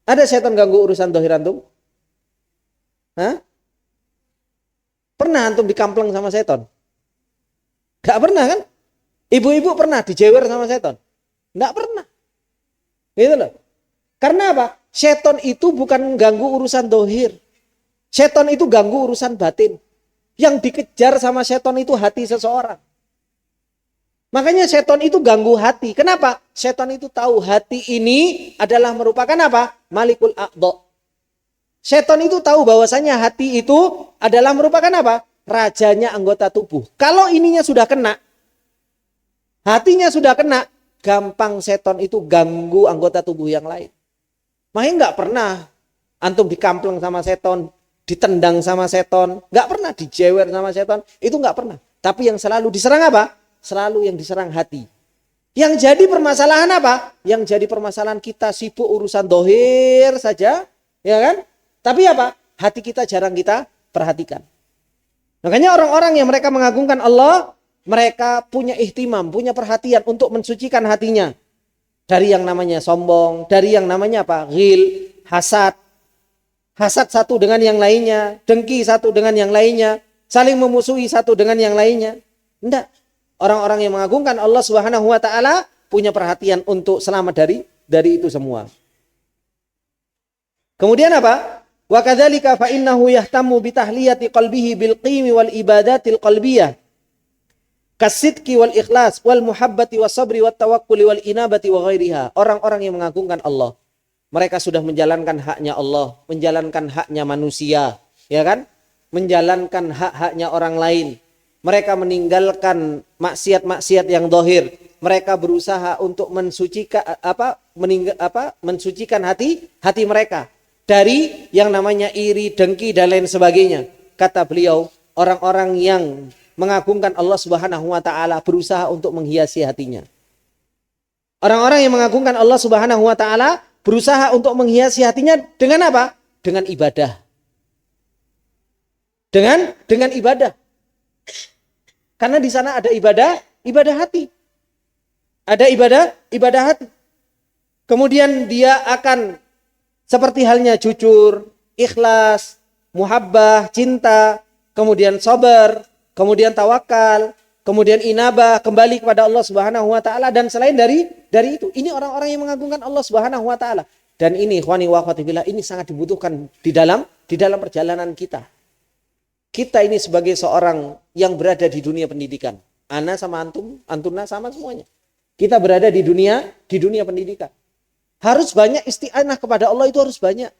Ada setan ganggu urusan dohir antum? Hah? Pernah antum dikampleng sama setan? Gak pernah kan? Ibu-ibu pernah dijewer sama setan? Gak pernah. Gitu loh. Karena apa? Setan itu bukan ganggu urusan dohir. Setan itu ganggu urusan batin. Yang dikejar sama setan itu hati seseorang. Makanya setan itu ganggu hati. Kenapa? Setan itu tahu hati ini adalah merupakan apa? Malikul aqda. Setan itu tahu bahwasanya hati itu adalah merupakan apa? Rajanya anggota tubuh. Kalau ininya sudah kena, hatinya sudah kena, gampang setan itu ganggu anggota tubuh yang lain. Makanya nggak pernah antum dikampleng sama setan, ditendang sama setan, nggak pernah dijewer sama setan, itu nggak pernah. Tapi yang selalu diserang apa? Selalu yang diserang hati. Yang jadi permasalahan apa? Yang jadi permasalahan kita sibuk urusan dohir saja, ya kan? Tapi apa? Hati kita jarang kita perhatikan. Makanya orang-orang yang mereka mengagungkan Allah, mereka punya ihtimam, punya perhatian untuk mensucikan hatinya. Dari yang namanya sombong, dari yang namanya apa? Ghil, hasad. Hasad satu dengan yang lainnya, dengki satu dengan yang lainnya, saling memusuhi satu dengan yang lainnya. Enggak. Orang-orang yang mengagungkan Allah Subhanahu wa taala punya perhatian untuk selamat dari itu semua. Kemudian apa? Wa kadzalika fa innahu yahtammu bi tahliyati qalbihi bil qimi wal ibadatil qalbiyah. Kasidqi wal ikhlas wal muhabbati was sabri wat tawakkuli wal inabati wa ghairiha. Orang-orang yang mengagungkan Allah, mereka sudah menjalankan haknya Allah, menjalankan haknya manusia, ya kan? Menjalankan hak-haknya orang lain. Mereka meninggalkan maksiat-maksiat yang dohir. Mereka berusaha untuk mensucikan hati mereka dari yang namanya iri, dengki dan lain sebagainya. Kata beliau, orang-orang yang mengagungkan Allah Subhanahu wa taala berusaha untuk menghiasi hatinya. Orang-orang yang mengagungkan Allah Subhanahu wa taala berusaha untuk menghiasi hatinya dengan apa? Dengan ibadah. Dengan ibadah. Karena di sana ada ibadah hati. Ada ibadah hati. Kemudian dia akan seperti halnya jujur, ikhlas, muhabbah, cinta, kemudian sabar, kemudian tawakal, kemudian inabah, kembali kepada Allah Subhanahu wa taala dan selain dari itu. Ini orang-orang yang mengagungkan Allah Subhanahu wa taala. Dan ini ikhwani wa akhwati fillah, ini sangat dibutuhkan di dalam perjalanan kita. Kita ini sebagai seorang yang berada di dunia pendidikan. Ana sama antum, antuna sama semuanya. Kita berada di dunia pendidikan. Harus banyak isti'anah kepada Allah, itu harus banyak.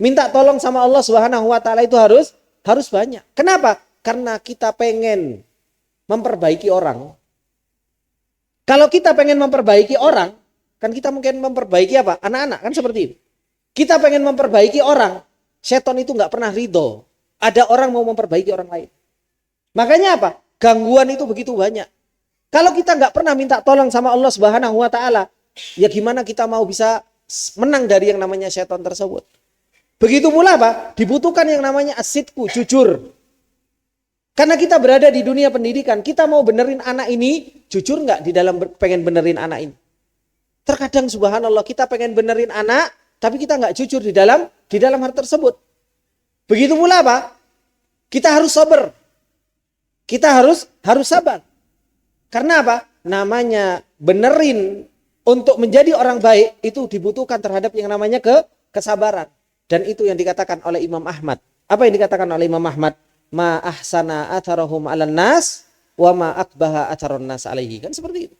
Minta tolong sama Allah Subhanahu wa taala itu harus banyak. Kenapa? Karena kita pengen memperbaiki orang. Kalau kita pengen memperbaiki orang, kan kita mungkin memperbaiki apa? Anak-anak, kan seperti itu. Kita pengen memperbaiki orang, setan itu nggak pernah ridho. Ada orang mau memperbaiki orang lain. Makanya apa? Gangguan itu begitu banyak. Kalau kita nggak pernah minta tolong sama Allah Subhanahu wa taala, ya gimana kita mau bisa menang dari yang namanya setan tersebut? Begitu pula apa? Dibutuhkan yang namanya asidku, jujur. Karena kita berada di dunia pendidikan, kita mau benerin anak ini, jujur nggak di dalam pengen benerin anak ini? Terkadang subhanallah kita pengen benerin anak, tapi kita nggak jujur di dalam hal tersebut. Begitu pula apa? Kita harus sabar. Kita harus sabar. Karena apa? Namanya benerin untuk menjadi orang baik itu dibutuhkan terhadap yang namanya kesabaran. Dan itu yang dikatakan oleh Imam Ahmad. Apa yang dikatakan oleh Imam Ahmad? Ma ahsana atharahum 'alan nas wa ma akbaha atharon nas alaihi. Kan seperti itu.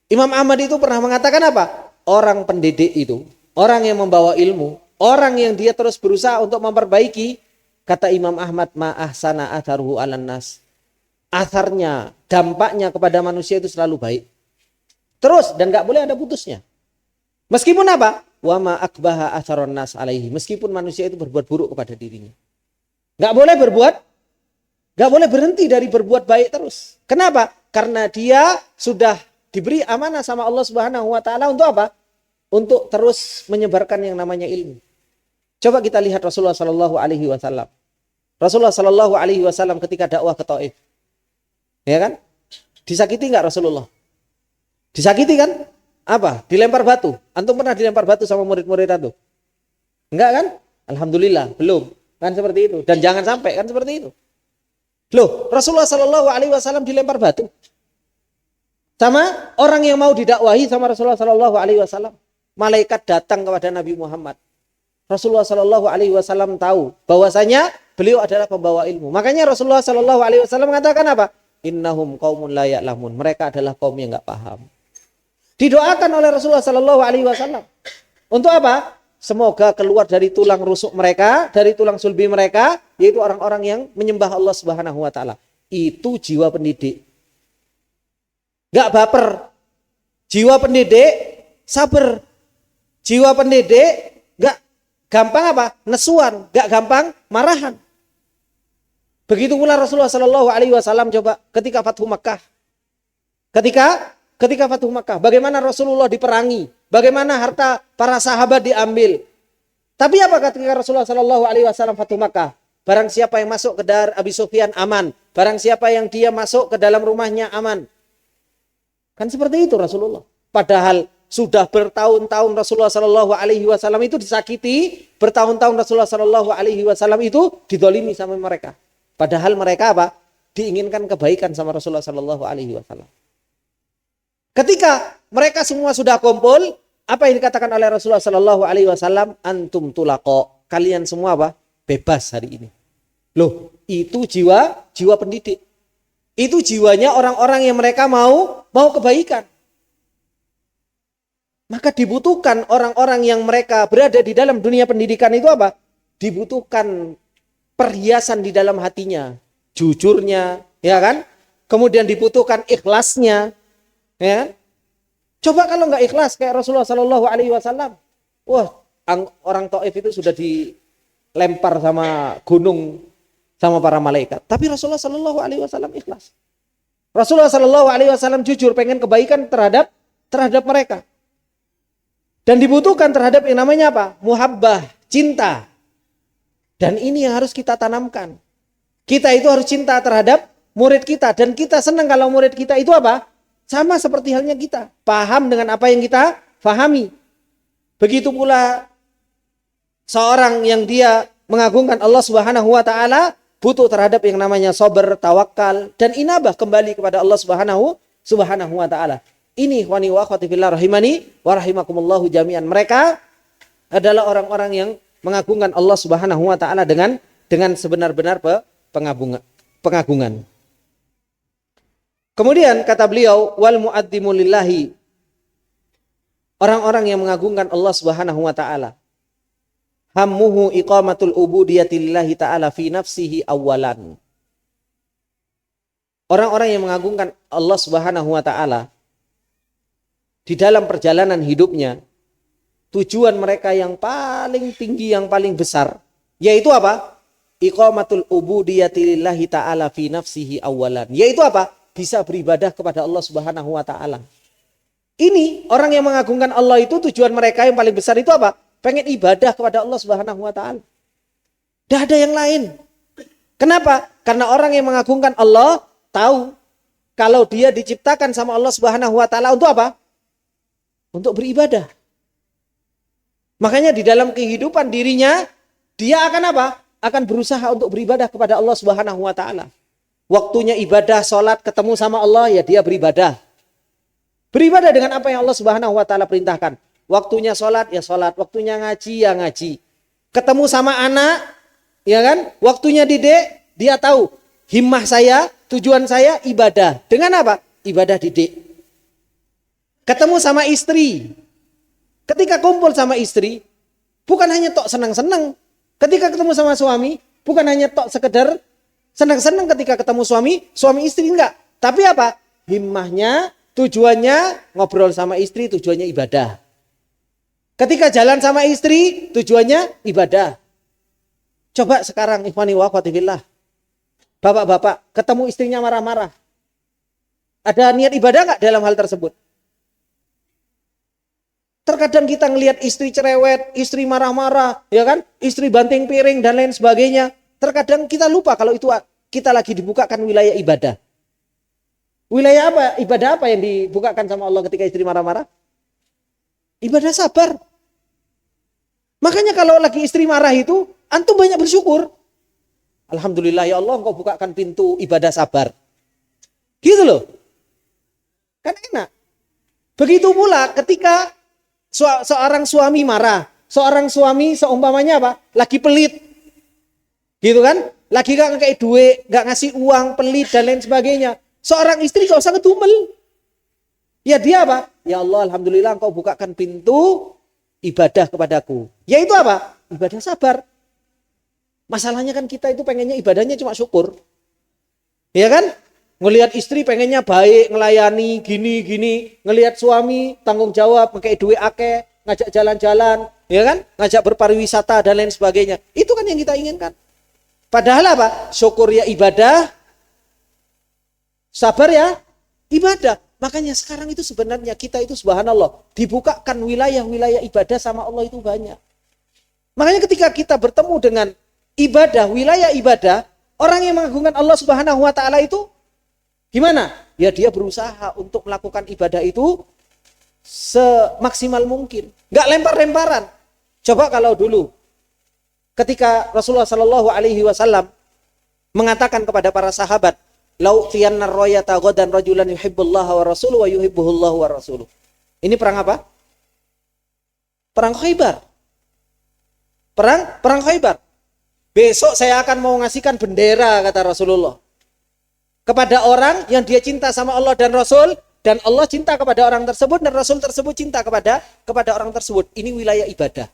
Imam Ahmad itu pernah mengatakan apa? orang pendidik itu, orang yang membawa ilmu, orang yang dia terus berusaha untuk memperbaiki, kata Imam Ahmad, ma ahsana atharuhu 'alan nas. Atharnya, dampaknya kepada manusia itu selalu baik. Terus dan enggak boleh ada putusnya. Meskipun apa? Wa ma akbaha atharon nas alaihi. Meskipun manusia itu berbuat buruk kepada dirinya. Enggak boleh berhenti dari berbuat baik terus. Kenapa? Karena dia sudah diberi amanah sama Allah Subhanahu wa taala untuk apa? Untuk terus menyebarkan yang namanya ilmu. Coba kita lihat Rasulullah sallallahu alaihi wasallam. Rasulullah sallallahu alaihi wasallam ketika dakwah ke Taif. Ya kan? Disakiti enggak Rasulullah? Disakiti kan? Apa? Dilempar batu. Antum pernah dilempar batu sama murid-murid antum? Enggak kan? Alhamdulillah, belum. Kan seperti itu. Dan jangan sampai kan seperti itu. Loh, Rasulullah sallallahu alaihi wasallam dilempar batu. Sama orang yang mau didakwahi sama Rasulullah sallallahu alaihi wasallam. Malaikat datang kepada Nabi Muhammad. Rasulullah sallallahu alaihi wasallam tahu bahwasanya beliau adalah pembawa ilmu. Makanya Rasulullah sallallahu alaihi wasallam mengatakan apa? Innahum qaumun la ya'lamun. Mereka adalah kaum yang enggak paham. Didoakan oleh Rasulullah sallallahu alaihi wasallam. Untuk apa? Semoga keluar dari tulang rusuk mereka, dari tulang sulbi mereka, yaitu orang-orang yang menyembah Allah Subhanahu wa taala. Itu jiwa pendidik. Enggak baper. Jiwa pendidik sabar. Jiwa pendidik enggak gampang apa? Nesuan, enggak gampang marahan. Begitu pula Rasulullah sallallahu alaihi wasallam coba ketika Fathu Makkah. Ketika Fathu Makkah, bagaimana Rasulullah diperangi, bagaimana harta para sahabat diambil. Tapi apa ketika Rasulullah sallallahu alaihi wasallam Fathu Makkah? Barang siapa yang masuk ke Dar Abi Sufyan aman, barang siapa yang dia masuk ke dalam rumahnya aman. Kan seperti itu Rasulullah. Padahal sudah bertahun-tahun Rasulullah sallallahu alaihi wasallam itu disakiti, bertahun-tahun Rasulullah sallallahu alaihi wasallam itu didolimi sama mereka. Padahal mereka apa? Diinginkan kebaikan sama Rasulullah sallallahu alaihi wasallam. Ketika mereka semua sudah kumpul, apa yang dikatakan oleh Rasulullah sallallahu alaihi wasallam? Antum tulaqo. Kalian semua apa? Bebas hari ini. Loh, itu jiwa pendidik. Itu jiwanya orang-orang yang mereka mau kebaikan. Maka dibutuhkan orang-orang yang mereka berada di dalam dunia pendidikan itu apa? Dibutuhkan perhiasan di dalam hatinya, jujurnya, ya kan? Kemudian dibutuhkan ikhlasnya, ya. Coba kalau nggak ikhlas kayak Rasulullah Sallallahu Alaihi Wasallam, wah orang Taif itu sudah dilempar sama gunung sama para malaikat. Tapi Rasulullah Sallallahu Alaihi Wasallam ikhlas. Rasulullah Sallallahu Alaihi Wasallam jujur pengen kebaikan terhadap mereka. Dan dibutuhkan terhadap yang namanya apa? Muhabbah, cinta. Dan ini yang harus kita tanamkan. Kita itu harus cinta terhadap murid kita. Dan kita senang kalau murid kita itu apa? Sama seperti halnya kita. Paham dengan apa yang kita fahami. Begitu pula seorang yang dia mengagungkan Allah Subhanahu wa taala butuh terhadap yang namanya sabar, tawakal dan inabah kembali kepada Allah Subhanahu wa taala. Ini ikhwani wa akhwati fillah rahimani wa rahimakumullahu jami'an. Mereka adalah orang-orang yang mengagungkan Allah Subhanahu wa taala dengan sebenar-benar pengagungan. Kemudian kata beliau wal muaddzimu lillahi, orang-orang yang mengagungkan Allah Subhanahu wa taala, hammuhu iqamatul ubudiyyati lillahi ta'ala fi nafsihi awwalan. Orang-orang yang mengagungkan Allah Subhanahu wa taala di dalam perjalanan hidupnya, tujuan mereka yang paling tinggi, yang paling besar, yaitu apa? Iqamatul ubudiyyati lillahi ta'ala fi nafsihi awwalan. Yaitu apa? Bisa beribadah kepada Allah Subhanahu wa taala. Ini orang yang mengagungkan Allah itu tujuan mereka yang paling besar itu apa? Pengen ibadah kepada Allah Subhanahu wa taala. Tidak ada yang lain. Kenapa? Karena orang yang mengagungkan Allah tahu kalau dia diciptakan sama Allah Subhanahu wa taala untuk apa? Untuk beribadah. Makanya di dalam kehidupan dirinya dia akan apa? Akan berusaha untuk beribadah kepada Allah Subhanahu wa taala. Waktunya ibadah, sholat, ketemu sama Allah, ya dia beribadah. Beribadah dengan apa yang Allah Subhanahu wa taala perintahkan. Waktunya sholat, ya sholat. Waktunya ngaji, ya ngaji. Ketemu sama anak, ya kan? Waktunya didik, dia tahu. Himmah saya, tujuan saya ibadah. Dengan apa? Ibadah didik. Ketemu sama istri. ketika kumpul sama istri, bukan hanya tok senang-senang. Ketika ketemu sama suami, bukan hanya tok sekedar senang-senang ketika ketemu suami istri, enggak. Tapi apa? Himmahnya, tujuannya ngobrol sama istri, tujuannya ibadah. Ketika jalan sama istri, tujuannya ibadah. Coba sekarang, ikhwani wa akhwati fillah, bapak-bapak ketemu istrinya marah-marah. Ada niat ibadah enggak dalam hal tersebut? Terkadang kita ngelihat istri cerewet, istri marah-marah, ya kan? Istri banting piring dan lain sebagainya. Terkadang kita lupa kalau itu kita lagi dibukakan wilayah ibadah. Wilayah apa? Ibadah apa yang dibukakan sama Allah ketika istri marah-marah? Ibadah sabar. Makanya kalau lagi istri marah itu, antum banyak bersyukur. Alhamdulillah ya Allah, engkau bukakan pintu ibadah sabar. Gitu loh. Kan enak. Begitu pula ketika seorang suami marah. Seorang suami seumpamanya apa? Lagi pelit. Gitu kan? Lagi gak ngekei duit, gak ngasih uang, pelit dan lain sebagainya. Seorang istri gak usah ngedumel. Ya dia apa? Ya Allah, alhamdulillah engkau bukakan pintu ibadah kepadaku. Yaitu apa? Ibadah sabar. Masalahnya kan kita itu pengennya ibadahnya cuma syukur. Ya kan? Ngelihat istri pengennya baik, ngelayani, gini. Ngelihat suami tanggung jawab, ngekei duit akeh, ngajak jalan-jalan, ya kan? Ngajak berpariwisata dan lain sebagainya. Itu kan yang kita inginkan. Padahal apa? Syukur ya ibadah, sabar ya ibadah. Makanya sekarang itu sebenarnya kita itu subhanallah dibukakan wilayah-wilayah ibadah sama Allah itu banyak. Makanya ketika kita bertemu dengan ibadah, wilayah ibadah, orang yang mengagungkan Allah Subhanahu wa taala itu gimana? Ya dia berusaha untuk melakukan ibadah itu semaksimal mungkin. Enggak lempar-lemparan. Coba kalau dulu ketika Rasulullah Shallallahu Alaihi Wasallam mengatakan kepada para sahabat, "Lau tiyanna royata ghadan rajulan yuhibbullaha wa rasuluhu wa yuhibbuhullahu wa rasuluh." Ini perang apa? Perang Khaybar. Perang Khaybar. Besok saya akan mau ngasihkan bendera, kata Rasulullah, kepada orang yang dia cinta sama Allah dan Rasul, dan Allah cinta kepada orang tersebut, dan Rasul tersebut cinta kepada orang tersebut. Ini wilayah ibadah.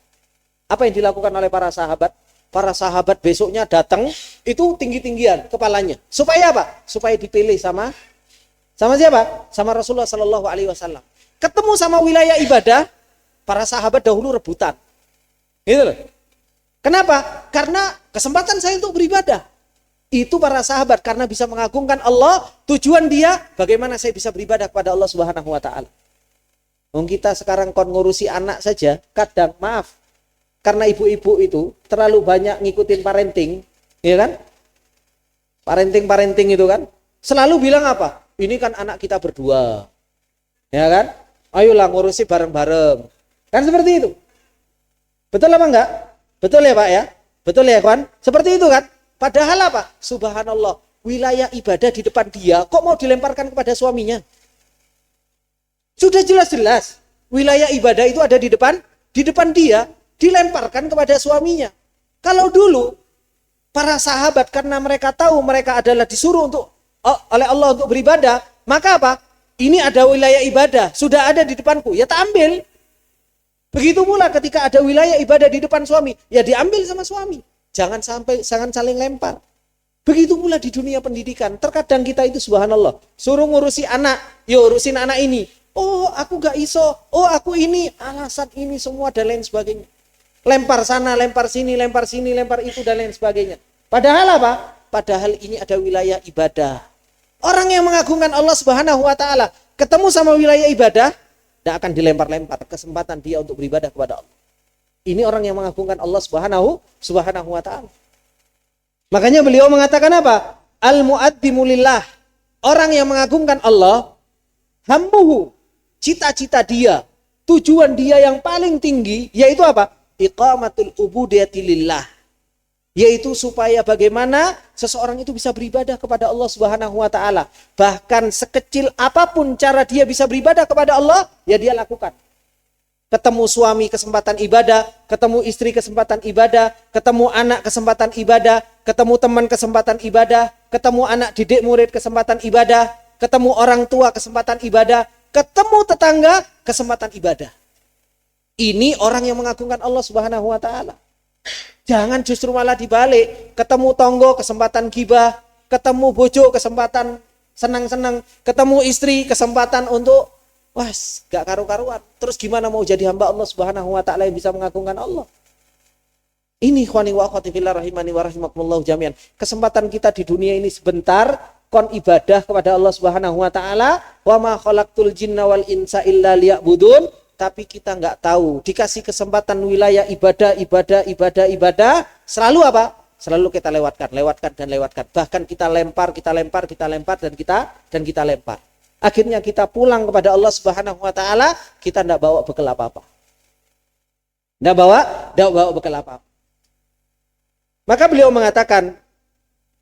Apa yang dilakukan oleh para sahabat? Para sahabat besoknya datang, itu tinggi-tinggian kepalanya. Supaya apa? Supaya dipilih sama siapa? Sama Rasulullah Sallallahu Alaihi Wasallam. Ketemu sama wilayah ibadah, para sahabat dahulu rebutan. Gitu loh. Kenapa? Karena kesempatan saya untuk beribadah. Itu para sahabat karena bisa mengagungkan Allah, tujuan dia bagaimana saya bisa beribadah kepada Allah Subhanahu wa taala. Kita sekarang ngurusi anak saja, kadang maaf, karena ibu-ibu itu terlalu banyak ngikutin parenting, ya kan? Parenting itu kan selalu bilang apa? Ini kan anak kita berdua. Ya kan? Ayolah ngurusi bareng-bareng. Kan seperti itu. Betul apa enggak? Betul ya Pak ya? Betul ya kawan? Seperti itu kan? Padahal apa? Subhanallah, wilayah ibadah di depan dia kok mau dilemparkan kepada suaminya? Sudah jelas-jelas wilayah ibadah itu ada di depan dia, dilemparkan kepada suaminya. Kalau dulu para sahabat karena mereka tahu mereka adalah disuruh oleh Allah untuk beribadah, maka apa? Ini ada wilayah ibadah, sudah ada di depanku, ya tak ambil. Begitu pula ketika ada wilayah ibadah di depan suami, ya diambil sama suami. Jangan saling lempar. Begitu pula di dunia pendidikan. Terkadang kita itu subhanallah, suruh ngurusi anak, yo urusin anak ini. Oh aku gak iso, oh aku ini, alasan ini semua dan lain sebagainya. Lempar sana, lempar sini, lempar itu dan lain sebagainya. Padahal apa? Padahal ini ada wilayah ibadah. Orang yang mengagungkan Allah Subhanahu wa taala ketemu sama wilayah ibadah, tidak akan dilempar-lempar kesempatan dia untuk beribadah kepada Allah. Ini orang yang mengagungkan Allah Subhanahu wa taala. Makanya beliau mengatakan apa? Al-mu'addimu lillah. Orang yang mengagungkan Allah, hammuhu, cita-cita dia, tujuan dia yang paling tinggi yaitu apa? Iqamatul ubudiyati lillah. Yaitu supaya bagaimana seseorang itu bisa beribadah kepada Allah Subhanahu wa taala. Bahkan sekecil apapun cara dia bisa beribadah kepada Allah, ya dia lakukan. Ketemu suami kesempatan ibadah, ketemu istri kesempatan ibadah, ketemu anak kesempatan ibadah, ketemu teman kesempatan ibadah, ketemu anak didik murid kesempatan ibadah, ketemu orang tua kesempatan ibadah, ketemu tetangga kesempatan ibadah. Ini orang yang mengagungkan Allah Subhanahu wa taala. Jangan justru malah dibalik, ketemu tonggo kesempatan gibah, ketemu bojo kesempatan senang-senang, ketemu istri kesempatan untuk gak karu-karuan. Terus gimana mau jadi hamba Allah Subhanahu wa taala yang bisa mengagungkan Allah? Ini ikhwani wa akhwati fillah rahimani wa rahimakumullah jami'an. Kesempatan kita di dunia ini sebentar, kon ibadah kepada Allah Subhanahu wa taala, wa ma khalaqtul jinna wal insa illa liya'budun, tapi kita enggak tahu. Dikasih kesempatan wilayah ibadah, selalu apa? Selalu kita lewatkan. Bahkan kita lempar dan kita lempar. Akhirnya kita pulang kepada Allah Subhanahu wa taala, kita enggak bawa bekal apa-apa. Enggak bawa bekal apa-apa. Maka beliau mengatakan,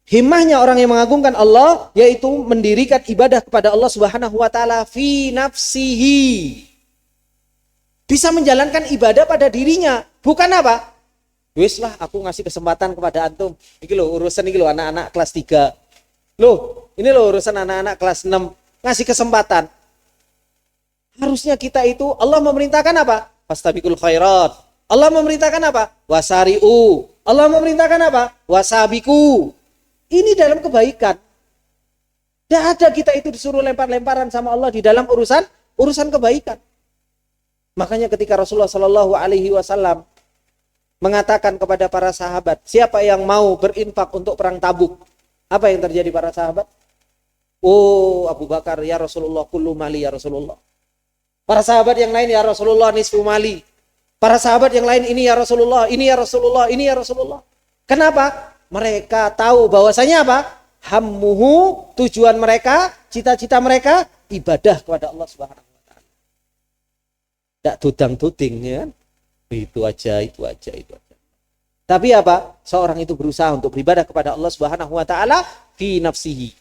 himmahnya orang yang mengagungkan Allah yaitu mendirikan ibadah kepada Allah Subhanahu wa taala fi nafsihi. Bisa menjalankan ibadah pada dirinya, bukan apa? Wis lah, aku ngasih kesempatan kepada antum. Iki lho urusan iki lho anak-anak kelas 3. Loh, ini lho urusan anak-anak kelas 6. Ngasih kesempatan. Harusnya kita itu, Allah memerintahkan apa? Fastabiqul khairat. Allah memerintahkan apa? Wasari'u. Allah memerintahkan apa? Wasabiku. Ini dalam kebaikan. Tidak ada kita itu disuruh lempar-lemparan sama Allah di dalam urusan kebaikan. Makanya ketika Rasulullah Shallallahu Alaihi Wasallam mengatakan kepada para sahabat, siapa yang mau berinfak untuk perang Tabuk? Apa yang terjadi para sahabat? Oh, Abu Bakar, ya Rasulullah, kullu mali ya Rasulullah. Para sahabat yang lain, ya Rasulullah, nisfu mali. Para sahabat yang lain, ini ya Rasulullah, ini ya Rasulullah, ini ya Rasulullah. Kenapa? Mereka tahu bahwasanya apa? Hammuhu, tujuan mereka, cita-cita mereka, ibadah kepada Allah Subhanahu wa taala. Tidak tudang-tuding, ya kan? Itu aja. Tapi apa? Seorang itu berusaha untuk beribadah kepada Allah Subhanahu wa taala fi nafsihi.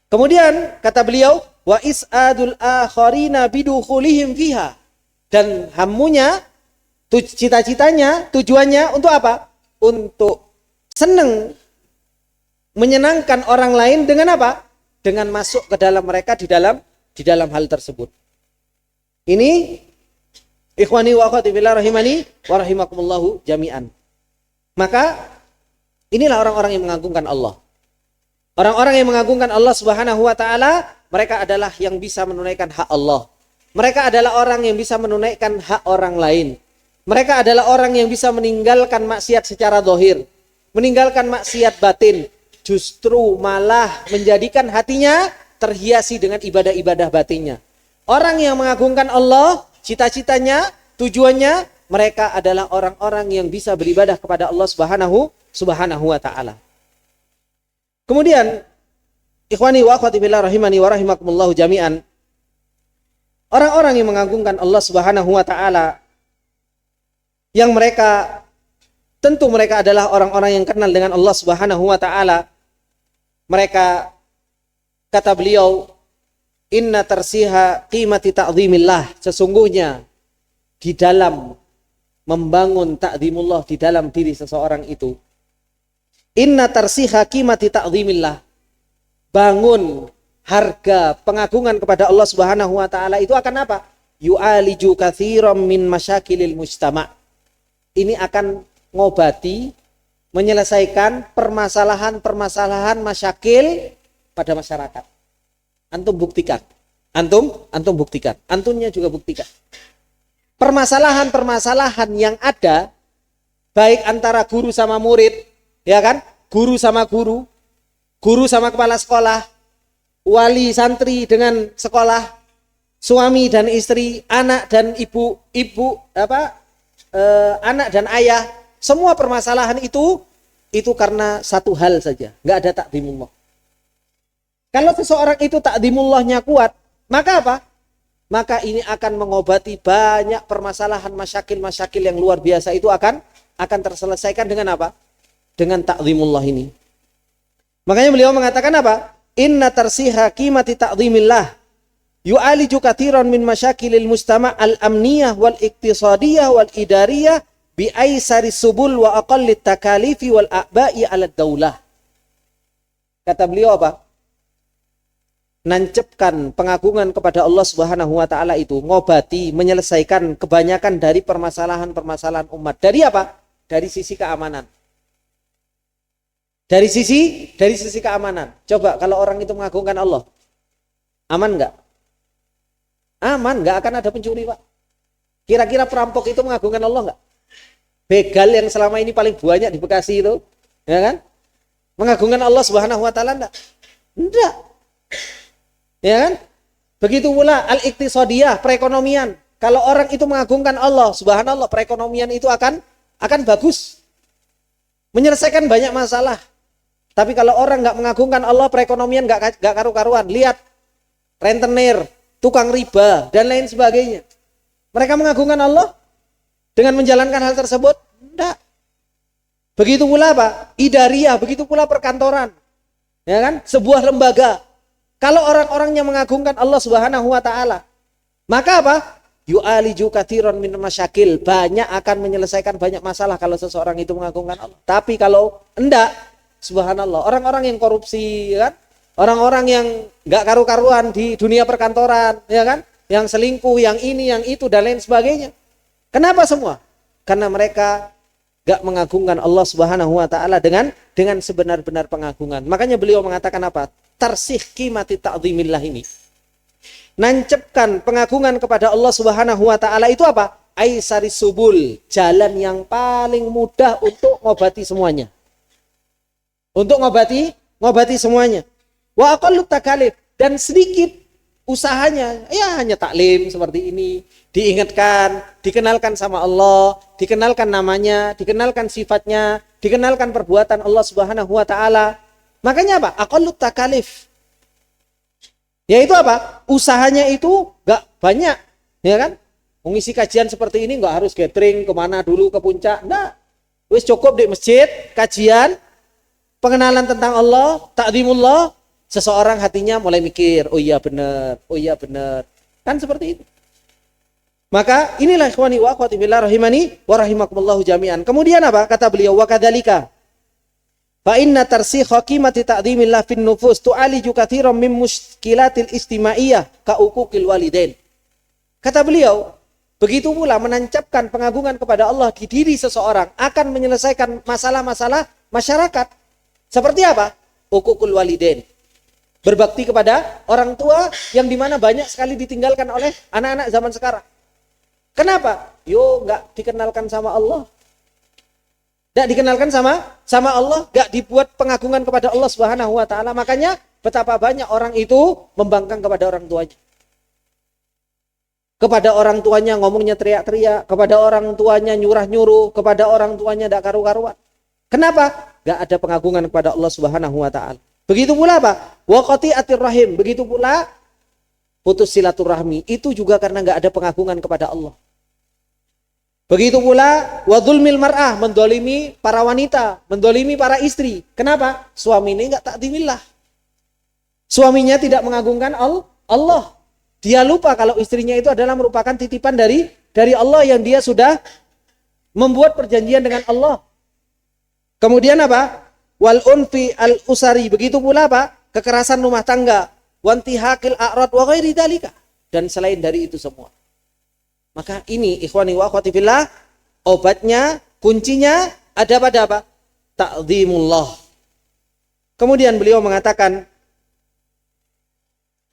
Kemudian kata beliau, wa is'adul akharina bidukhulihim fiha. Dan hammunya, cita-citanya, tujuannya untuk apa? Untuk senang, menyenangkan orang lain dengan apa? Dengan masuk ke dalam mereka di dalam hal tersebut. Ini ikhwani wa akhwati fillah rahimani wa rahimakumullahu jami'an. Maka inilah orang-orang yang mengagungkan Allah. Orang-orang yang mengagungkan Allah Subhanahu wa taala, mereka adalah yang bisa menunaikan hak Allah. Mereka adalah orang yang bisa menunaikan hak orang lain. Mereka adalah orang yang bisa meninggalkan maksiat secara zahir, meninggalkan maksiat batin, justru malah menjadikan hatinya terhiasi dengan ibadah-ibadah batinnya. Orang yang mengagungkan Allah, cita-citanya, tujuannya, mereka adalah orang-orang yang bisa beribadah kepada Allah Subhanahu wa taala. Kemudian, ikhwani wa akhwati fillah rahimani wa rahimakumullahu jami'an. Orang-orang yang mengagungkan Allah Subhanahu wa taala, yang mereka tentu mereka adalah orang-orang yang kenal dengan Allah Subhanahu wa taala. Mereka, kata beliau, inna tarsiha qimati ta'zimillah, sesungguhnya di dalam membangun ta'zimullah di dalam diri seseorang itu, inna tarsiha qimati ta'zimillah, bangun harga pengagungan kepada Allah Subhanahu wa taala itu akan apa? Yu'aliju katsiran min masyakilil mujtama'. Ini akan ngobati, menyelesaikan permasalahan-permasalahan masyakil pada masyarakat. Antum buktikan. Antum buktikan. Antumnya juga buktikan. Permasalahan-permasalahan yang ada baik antara guru sama murid, ya kan? Guru sama guru, guru sama kepala sekolah, wali santri dengan sekolah, suami dan istri, anak dan ibu, anak dan ayah, semua permasalahan itu karena satu hal saja, nggak ada takdimullah. Kalau seseorang itu takdimullahnya kuat, maka apa? Maka ini akan mengobati banyak permasalahan masyakil yang luar biasa itu akan terselesaikan dengan apa? Dengan takdimullah ini. Makanya beliau mengatakan apa? Inna tarsiha qimati ta'zimillah yu'aliju katsiran min masyakilil mujtama' al-amniyah wal iktisadiyah wal idariyah bi aisari subul wa aqallit takalifi wal a'ba'i 'ala daulah. Kata beliau apa? nancepkan pengagungan kepada Allah Subhanahu wa taala itu ngobati, menyelesaikan kebanyakan dari permasalahan-permasalahan umat. Dari apa? Dari sisi keamanan. Dari sisi keamanan. Coba kalau orang itu mengagungkan Allah, aman enggak? Aman, enggak akan ada pencuri, Pak. Kira-kira perampok itu mengagungkan Allah enggak? Begal yang selama ini paling banyak di Bekasi itu, ya kan? Mengagungkan Allah Subhanahu wa taala enggak? Enggak. Ya kan? Begitu pula al-iqtisadiyah, perekonomian. Kalau orang itu mengagungkan Allah, subhanallah, perekonomian itu akan bagus. Menyelesaikan banyak masalah. Tapi kalau orang nggak mengagungkan Allah, perekonomian nggak karu-karuan. Lihat, rentenir, tukang riba, dan lain sebagainya. Mereka mengagungkan Allah dengan menjalankan hal tersebut? Enggak. Begitu pula apa? Idariyah, begitu pula perkantoran. Ya kan? Sebuah lembaga. Kalau orang-orangnya mengagungkan Allah Subhanahu wa taala, maka apa? Yu'aliju katsiran min masyakil, banyak akan menyelesaikan banyak masalah kalau seseorang itu mengagungkan Allah. Tapi kalau enggak, subhanallah, orang-orang yang korupsi, ya kan? Orang-orang yang enggak karu-karuan di dunia perkantoran, ya kan? Yang selingkuh, yang ini, yang itu, dan lain sebagainya. Kenapa semua? Karena mereka enggak mengagungkan Allah Subhanahu wa taala dengan sebenar-benar pengagungan. Makanya beliau mengatakan apa? Tarsih qimati ta'zimillah ini. Nancapkan pengagungan kepada Allah Subhanahu wa taala itu apa? Aisaris subul, jalan yang paling mudah untuk ngobati semuanya. Untuk ngobati semuanya. Wa aqallut takalif, dan sedikit usahanya, ya hanya taklim seperti ini, diingatkan, dikenalkan sama Allah, dikenalkan namanya, dikenalkan sifatnya, dikenalkan perbuatan Allah Subhanahu wa taala. Makanya apa? Aqallut takalif. Yaitu apa? Usahanya itu enggak banyak, ya kan? Mengisi kajian seperti ini enggak harus gathering kemana dulu ke puncak, enggak. Wis cukup di masjid, kajian, pengenalan tentang Allah, ta'zimullah, seseorang hatinya mulai mikir, oh iya benar. Kan seperti itu. Maka inilah ikhwani wa akhwati fillah rahimani wa rahimakumullahu jami'an. Kemudian apa? Kata beliau, wa kadzalika fa inna tarsikha qimati ta'dhimillah fin nufus tu'aliju katsiran min muskilatil istimaiyah ka uquqil walidain. Kata beliau, begitu pula menancapkan pengagungan kepada Allah di diri seseorang akan menyelesaikan masalah-masalah masyarakat. Seperti apa? Uququl walidain. Berbakti kepada orang tua yang dimana banyak sekali ditinggalkan oleh anak-anak zaman sekarang. Kenapa? Enggak dikenalkan sama Allah. Enggak dikenalkan sama Allah, enggak dibuat pengagungan kepada Allah Subhanahu wa taala. Makanya betapa banyak orang itu membangkang kepada orang tuanya. Kepada orang tuanya ngomongnya teriak-teriak, kepada orang tuanya nyurah-nyuruh, kepada orang tuanya enggak karu-karuan. Kenapa? Enggak ada pengagungan kepada Allah Subhanahu wa taala. Begitu pula apa? Wa qati'atir rahim, begitu pula putus silaturahmi, itu juga karena enggak ada pengagungan kepada Allah. Begitu pula wa dzulmil mar'ah, mendolimi para wanita, mendolimi para istri. Kenapa? Suami ini enggak ta'zimillah. Suaminya tidak mengagungkan Allah. Dia lupa kalau istrinya itu adalah merupakan titipan dari Allah yang dia sudah membuat perjanjian dengan Allah. Kemudian apa? Wal unfi al usari, begitu pula apa? Kekerasan rumah tangga, wantihakil a'rad wa ghairi dzalika, dan selain dari itu semua. Maka ini ikhwani wa akhwati fillah, obatnya, kuncinya ada pada apa? Ta'zimullah. Kemudian beliau mengatakan,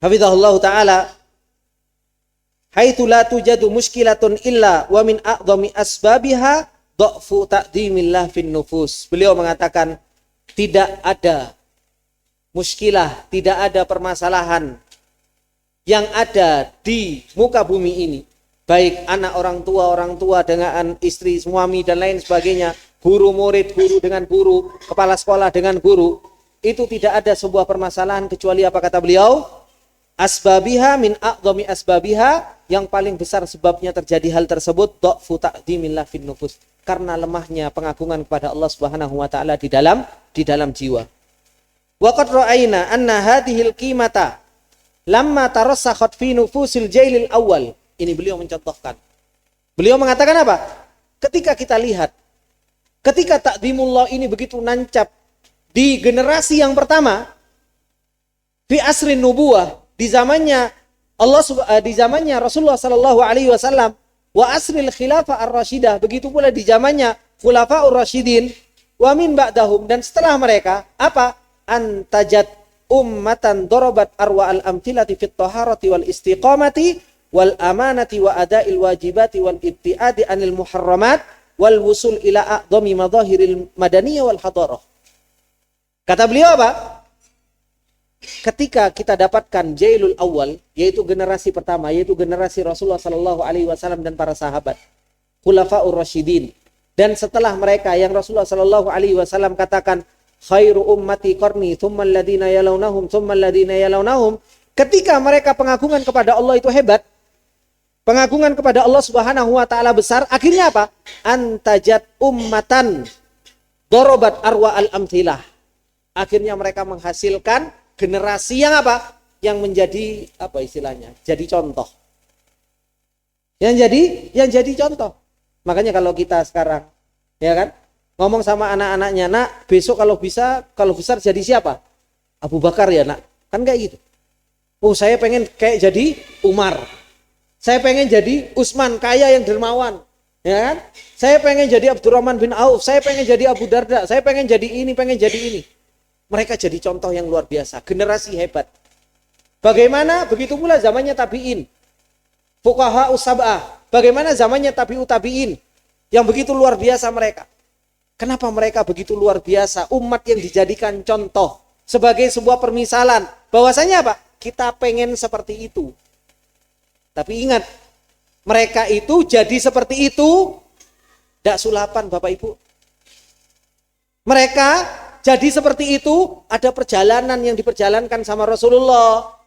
hafizahullah ta'ala, haitsu la tujadu muskilatun illa wa min a'dhami asbabiha dha'fu ta'zimillah fin nufus. Beliau mengatakan tidak ada muskilah, tidak ada permasalahan yang ada di muka bumi ini, baik anak orang tua dengan istri, suami dan lain sebagainya, guru murid, guru dengan guru, kepala sekolah dengan guru, itu tidak ada sebuah permasalahan kecuali apa kata beliau? Asbabiha min a'dhami asbabiha, yang paling besar sebabnya terjadi hal tersebut dha'fu ta'dhimillah fin nufus, karena lemahnya pengagungan kepada Allah Subhanahu wa taala di dalam jiwa. Wa qad ra'ayna anna hadhil qimata lamma tarassakhat fi nufusil jailil awal. Ini beliau mencontohkan. Beliau mengatakan apa? Ketika kita lihat, ketika ta'zimullah ini begitu nancap di generasi yang pertama, fi asrin nubuwah, di zamannya di zamannya Rasulullah sallallahu alaihi wasallam, wa asril khilafah ar-rasyidah, begitu pula di zamannya khulafaur rasyidin, wa min ba'dahum, dan setelah mereka apa? Antajat ummatan darabat arwa al-amthilati fit taharati wal istiqamati wal amanati wa ada'il wajibati wal ibtiadi anil muharramat wal wusul ila a'dhami madhahiril madaniyah wal hadarah. Kata beliau apa? Ketika kita dapatkan jailul awal, yaitu generasi pertama, yaitu generasi Rasulullah sallallahu alaihi wasallam dan para sahabat, khulafaur rasyidin, dan setelah mereka yang Rasulullah sallallahu alaihi wasallam katakan khairu ummati qarni thumma alladhina yalawnahum thumma alladhina yalawnahum, ketika mereka pengagungan kepada Allah itu hebat, pengagungan kepada Allah Subhanahu wa taala besar, akhirnya apa? Antajat ummatan darabat arwa al-amthilah. Akhirnya mereka menghasilkan generasi yang apa? Yang menjadi apa istilahnya? Jadi contoh. Yang jadi contoh. Makanya kalau kita sekarang, ya kan, ngomong sama anak-anaknya, nak, besok kalau bisa, kalau besar jadi siapa? Abu Bakar ya, nak. Kan kayak gitu. Oh, saya pengen kayak jadi Umar. Saya pengen jadi Utsman, kaya yang dermawan. Ya kan? Saya pengen jadi Abdurrahman bin Auf. Saya pengen jadi Abu Darda. Saya pengen jadi ini, pengen jadi ini. Mereka jadi contoh yang luar biasa. Generasi hebat. Bagaimana? Begitu pula zamannya tabi'in. Fuqaha usab'ah. Bagaimana zamannya tabi'ut tabi'in, yang begitu luar biasa mereka. Kenapa mereka begitu luar biasa? Umat yang dijadikan contoh sebagai sebuah permisalan. Bahwasanya apa? Kita pengen seperti itu. Tapi ingat, mereka itu jadi seperti itu tidak sulapan Bapak Ibu. Mereka jadi seperti itu, ada perjalanan yang diperjalankan sama Rasulullah.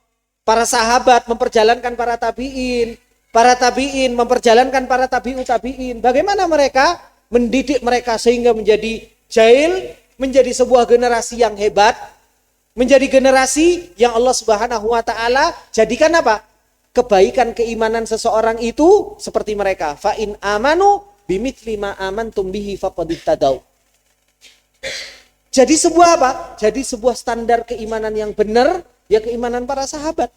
Para sahabat memperjalankan para tabi'in. Para tabi'in memperjalankan para tabi'ut tabi'in. Bagaimana mereka mendidik mereka sehingga menjadi jail, menjadi sebuah generasi yang hebat, menjadi generasi yang Allah Subhanahu wa taala jadikan apa? Kebaikan keimanan seseorang itu seperti mereka. Fa in amanu bimithli ma amantum bihi faqad ihtadaw. Jadi sebuah apa? Jadi sebuah standar keimanan yang benar, ya keimanan para sahabat.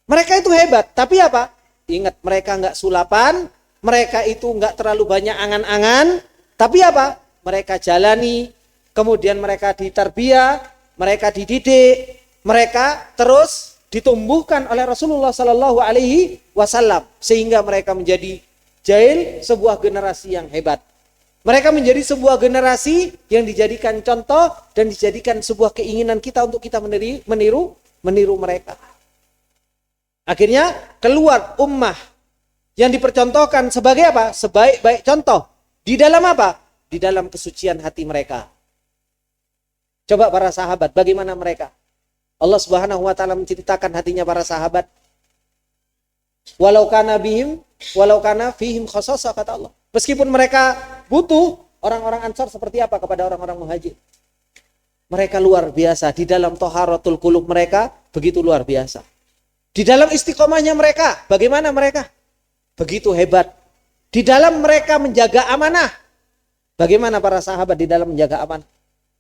Mereka itu hebat, tapi apa? Ingat, mereka enggak sulapan, mereka itu enggak terlalu banyak angan-angan, tapi apa? Mereka jalani, kemudian mereka ditarbiyah, mereka dididik, mereka terus ditumbuhkan oleh Rasulullah Sallallahu Alaihi Wasallam sehingga mereka menjadi jail, sebuah generasi yang hebat. Mereka menjadi sebuah generasi yang dijadikan contoh dan dijadikan sebuah keinginan kita untuk kita meniru mereka. Akhirnya keluar ummah yang dipercontohkan sebagai apa? Sebaik-baik contoh. Di dalam apa? Di dalam kesucian hati mereka. Coba para sahabat, bagaimana mereka? Allah Subhanahu wa taala menceritakan hatinya para sahabat. Walau kana fihim khasasah, kata Allah. Meskipun mereka butuh, orang-orang Ansar seperti apa kepada orang-orang Muhajir? Mereka luar biasa. Di dalam taharatul qulub mereka begitu luar biasa. Di dalam istiqomahnya mereka, bagaimana mereka? Begitu hebat. Di dalam mereka menjaga amanah. Bagaimana para sahabat di dalam menjaga amanah?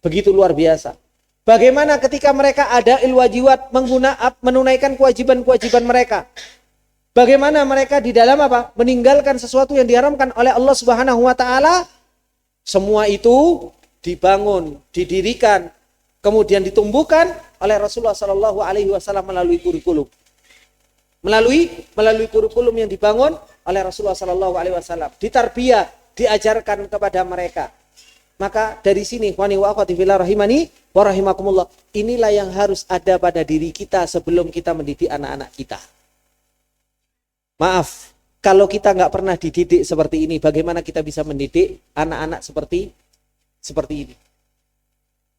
Begitu luar biasa. Bagaimana ketika mereka ada ilwajiwat, menunaikan kewajiban-kewajiban mereka? Bagaimana mereka di dalam apa? Meninggalkan sesuatu yang diharamkan oleh Allah Subhanahu wa taala? Semua itu dibangun, didirikan, kemudian ditumbuhkan oleh Rasulullah sallallahu alaihi wasallam melalui kurikulum. Melalui kurikulum yang dibangun oleh Rasulullah sallallahu alaihi wasallam, ditarbiyah, diajarkan kepada mereka. Maka dari sini, wani wa akhwati fillah rahimani wa rahimakumullah, inilah yang harus ada pada diri kita sebelum kita mendidik anak-anak kita. Maaf, kalau kita nggak pernah dididik seperti ini, bagaimana kita bisa mendidik anak-anak seperti ini?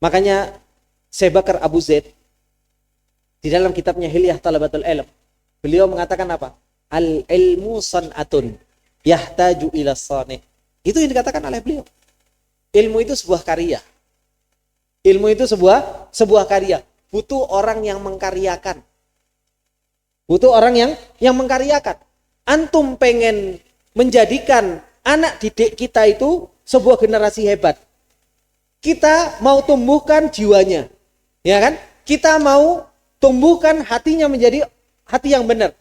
Makanya Syekh Bakar Abu Zaid di dalam kitabnya Hilyah Talabatul Ilm, beliau mengatakan apa? Al-ilmu san'atun yahtaju ila sanih. Itu yang dikatakan oleh beliau. Ilmu itu sebuah karya. Ilmu itu sebuah karya. Butuh orang yang mengkaryakan. Butuh orang yang mengkaryakan. Antum pengen menjadikan anak didik kita itu sebuah generasi hebat. Kita mau tumbuhkan jiwanya. Ya kan? Kita mau tumbuhkan hatinya menjadi hati yang benar.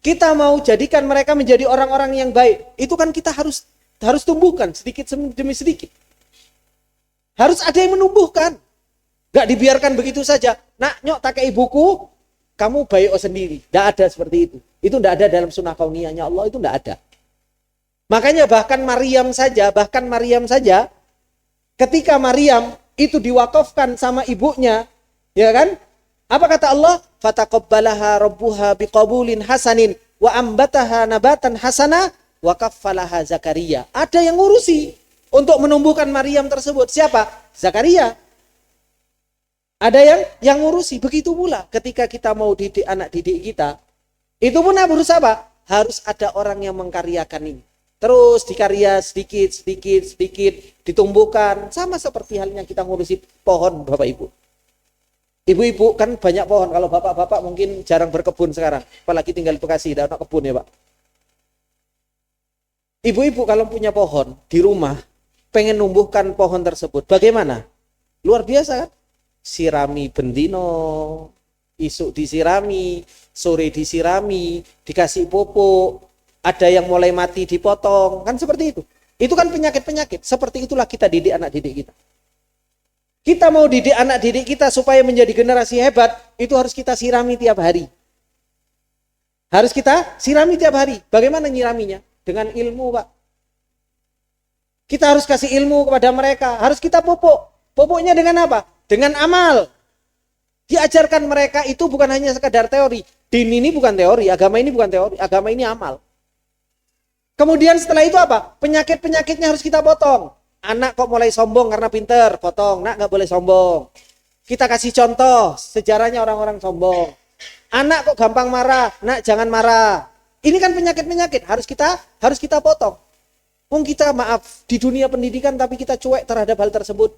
Kita mau jadikan mereka menjadi orang-orang yang baik. Itu kan kita harus tumbuhkan sedikit demi sedikit. Harus ada yang menumbuhkan. Gak dibiarkan begitu saja. Nak, nyok tak kei buku, kamu baik sendiri. Tidak ada seperti itu. Itu tidak ada dalam sunnah kauniyahnya Allah, itu tidak ada. Makanya bahkan Maryam saja, ketika Maryam itu diwakafkan sama ibunya, ya kan? Apa kata Allah? Fataqabbalaha rabbuha biqabulin hasanin wa ambataha nabatan hasana wa kaffalaha Zakaria. Ada yang ngurusi untuk menumbuhkan Maryam tersebut. Siapa? Zakaria. Ada yang ngurusi. Begitu pula ketika kita mau didik anak didik kita, itu pun harus apa? Harus ada orang yang mengkaryakan ini. Terus dikarya sedikit, ditumbuhkan. Sama seperti halnya kita ngurusi pohon, Bapak Ibu. Ibu-ibu kan banyak pohon. Kalau bapak-bapak mungkin jarang berkebun sekarang. Apalagi tinggal di Bekasi, tidak ada kebun ya Pak. Ibu-ibu kalau punya pohon di rumah, pengen numbuhkan pohon tersebut. Bagaimana? Luar biasa kan? Sirami bendino, isuk disirami, sore disirami, dikasih pupuk. Ada yang mulai mati dipotong. Kan seperti itu. Itu kan penyakit-penyakit. Seperti itulah kita didik anak didik kita. Kita mau didik anak didik kita supaya menjadi generasi hebat, itu harus kita sirami tiap hari. Harus kita sirami tiap hari. Bagaimana nyiraminya? Dengan ilmu, Pak. Kita harus kasih ilmu kepada mereka. Harus kita pupuk. Pupuknya dengan apa? Dengan amal. Diajarkan mereka itu bukan hanya sekadar teori. Din ini bukan teori, agama ini bukan teori, agama ini amal. Kemudian setelah itu apa? Penyakit-penyakitnya harus kita potong. Anak kok mulai sombong karena pinter, potong. Nak gak boleh sombong. Kita kasih contoh sejarahnya orang-orang sombong. Anak kok gampang marah, nak jangan marah. Ini kan penyakit-penyakit harus kita potong. Kita maaf di dunia pendidikan tapi kita cuek terhadap hal tersebut.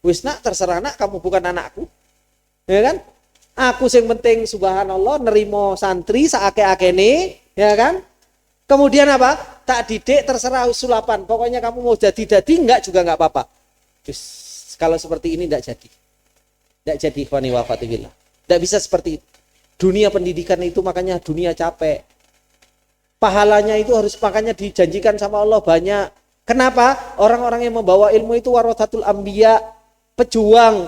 Wis nak, terserah nak, kamu bukan anakku. Ya kan? Aku yang penting subhanallah nerimo santri saake-akene, ya kan? Kemudian apa? Tak didik terserah sulapan. Pokoknya kamu mau jadi enggak juga enggak apa-apa. Terus kalau seperti ini enggak jadi. Enggak jadi ikhwani wa akhwati. Enggak bisa seperti itu. Dunia pendidikan itu makanya dunia capek. Pahalanya itu harus makanya dijanjikan sama Allah banyak. Kenapa? Orang-orang yang membawa ilmu itu warathatul anbiya, pejuang.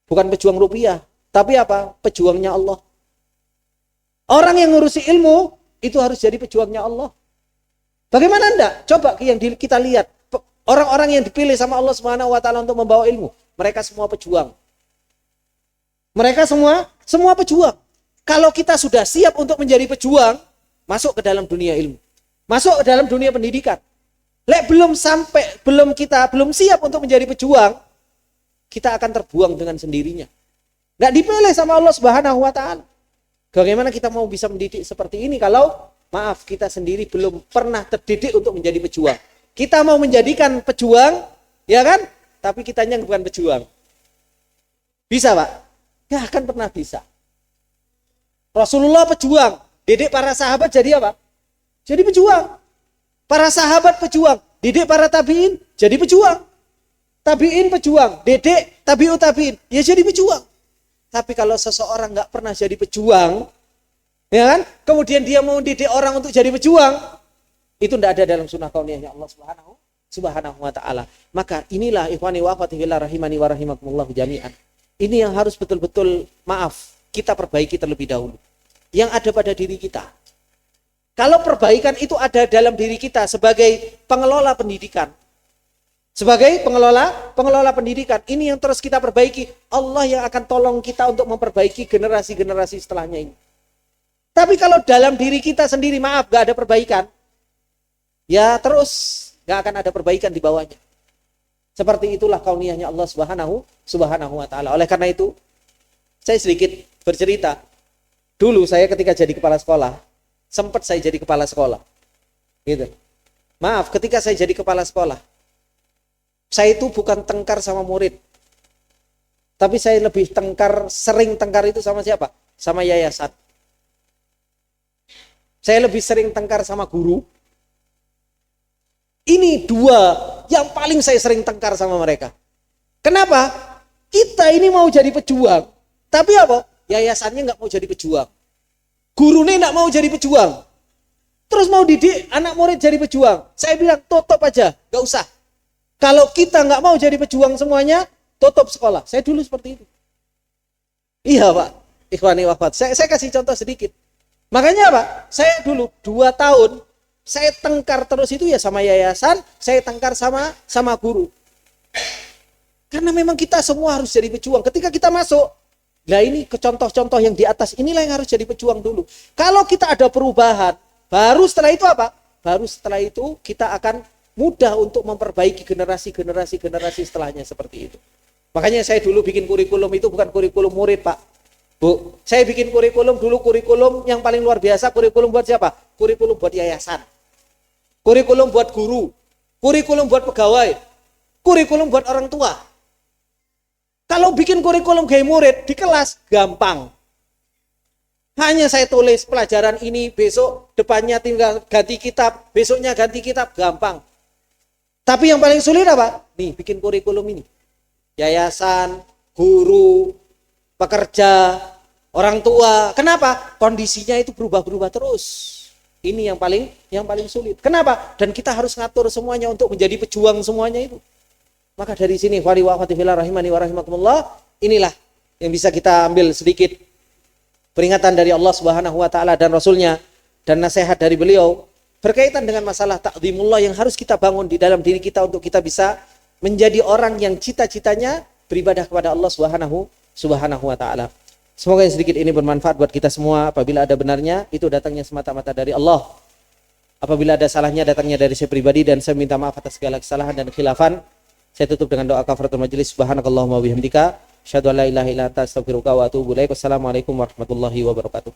Bukan pejuang rupiah, tapi apa? Pejuangnya Allah. Orang yang ngurusi ilmu itu harus jadi pejuangnya Allah. Bagaimana enggak? Coba yang kita lihat orang-orang yang dipilih sama Allah Subhanahu wa taala untuk membawa ilmu, mereka semua pejuang. Mereka semua pejuang. Kalau kita sudah siap untuk menjadi pejuang, masuk ke dalam dunia ilmu. Masuk ke dalam dunia pendidikan. Belum siap untuk menjadi pejuang, kita akan terbuang dengan sendirinya. Enggak dipilih sama Allah Subhanahu wa taala. Bagaimana kita mau bisa mendidik seperti ini kalau maaf kita sendiri belum pernah terdidik untuk menjadi pejuang. Kita mau menjadikan pejuang, ya kan? Tapi kitanya bukan pejuang. Bisa, Pak? Ya akan pernah bisa. Rasulullah pejuang, didik para sahabat jadi apa? Jadi pejuang. Para sahabat pejuang, didik para tabiin jadi pejuang. Tabiin pejuang, didik tabiut tabiin, ya jadi pejuang. Tapi kalau seseorang nggak pernah jadi pejuang, ya kan? Kemudian dia mau didik orang untuk jadi pejuang, itu tidak ada dalam sunnah kauniyahnya Allah Subhanahu wa taala. Maka inilah ikhwani wa akhwati fillah rahimani wa rahimakumullah jami'an. Ini yang harus betul-betul kita perbaiki terlebih dahulu. Yang ada pada diri kita. Kalau perbaikan itu ada dalam diri kita sebagai pengelola pendidikan. Sebagai pengelola pendidikan, ini yang terus kita perbaiki. Allah yang akan tolong kita untuk memperbaiki generasi-generasi setelahnya ini. Tapi kalau dalam diri kita sendiri gak ada perbaikan, ya terus gak akan ada perbaikan di bawahnya. Seperti itulah kauniyahnya Allah Subhanahu wa taala. Oleh karena itu, saya sedikit bercerita. Dulu saya ketika jadi kepala sekolah, sempat saya jadi kepala sekolah. Gitu. Ketika saya jadi kepala sekolah, saya itu bukan tengkar sama murid. Tapi saya lebih sering tengkar itu sama siapa? Sama yayasan. Saya lebih sering tengkar sama guru. Ini dua yang paling saya sering tengkar sama mereka. Kenapa? Kita ini mau jadi pejuang. Tapi apa? yayasannya nggak mau jadi pejuang, gurunya nggak mau jadi pejuang, terus mau didik anak murid jadi pejuang. Saya bilang tutup aja, nggak usah. Kalau kita nggak mau jadi pejuang semuanya, tutup sekolah. Saya dulu seperti itu. Iya Pak, ikhwani wafat. Saya kasih contoh sedikit. Makanya Pak, saya dulu 2 tahun, saya tengkar terus itu ya sama yayasan, saya tengkar sama guru. Karena memang kita semua harus jadi pejuang. Ketika kita masuk, nah ini ke contoh-contoh yang di atas, inilah yang harus jadi pejuang dulu. Kalau kita ada perubahan, baru setelah itu apa? Baru setelah itu kita akan mudah untuk memperbaiki generasi setelahnya seperti itu. Makanya saya dulu bikin kurikulum itu bukan kurikulum murid Pak. Bu, saya bikin kurikulum dulu, kurikulum yang paling luar biasa, kurikulum buat siapa? Kurikulum buat yayasan. Kurikulum buat guru. Kurikulum buat pegawai. Kurikulum buat orang tua. Kalau bikin kurikulum kayak murid di kelas, gampang. Hanya saya tulis pelajaran ini, besok depannya tinggal ganti kitab, besoknya ganti kitab, gampang. Tapi yang paling sulit apa? Nih, bikin kurikulum ini. Yayasan, guru, pekerja, orang tua. Kenapa? Kondisinya itu berubah-berubah terus. Ini yang paling sulit. Kenapa? Dan kita harus ngatur semuanya untuk menjadi pejuang semuanya itu. Maka dari sini, wali wa fatifillah rahimani wa rahimakumullah, inilah yang bisa kita ambil sedikit peringatan dari Allah Subhanahu wa taala dan Rasulnya dan nasihat dari beliau berkaitan dengan masalah ta'zimullah yang harus kita bangun di dalam diri kita untuk kita bisa menjadi orang yang cita-citanya beribadah kepada Allah Subhanahu wa taala. Semoga yang sedikit ini bermanfaat buat kita semua. Apabila ada benarnya, itu datangnya semata-mata dari Allah. Apabila ada salahnya, datangnya dari saya pribadi, dan saya minta maaf atas segala kesalahan dan khilafan. Saya tutup dengan doa kafaratul majelis. Subhanakallahumma wa bihamdika, asyhadu an la ilaha illa anta, astaghfiruka wa atubu ilaik. Wassalamualaikum warahmatullahi wabarakatuh.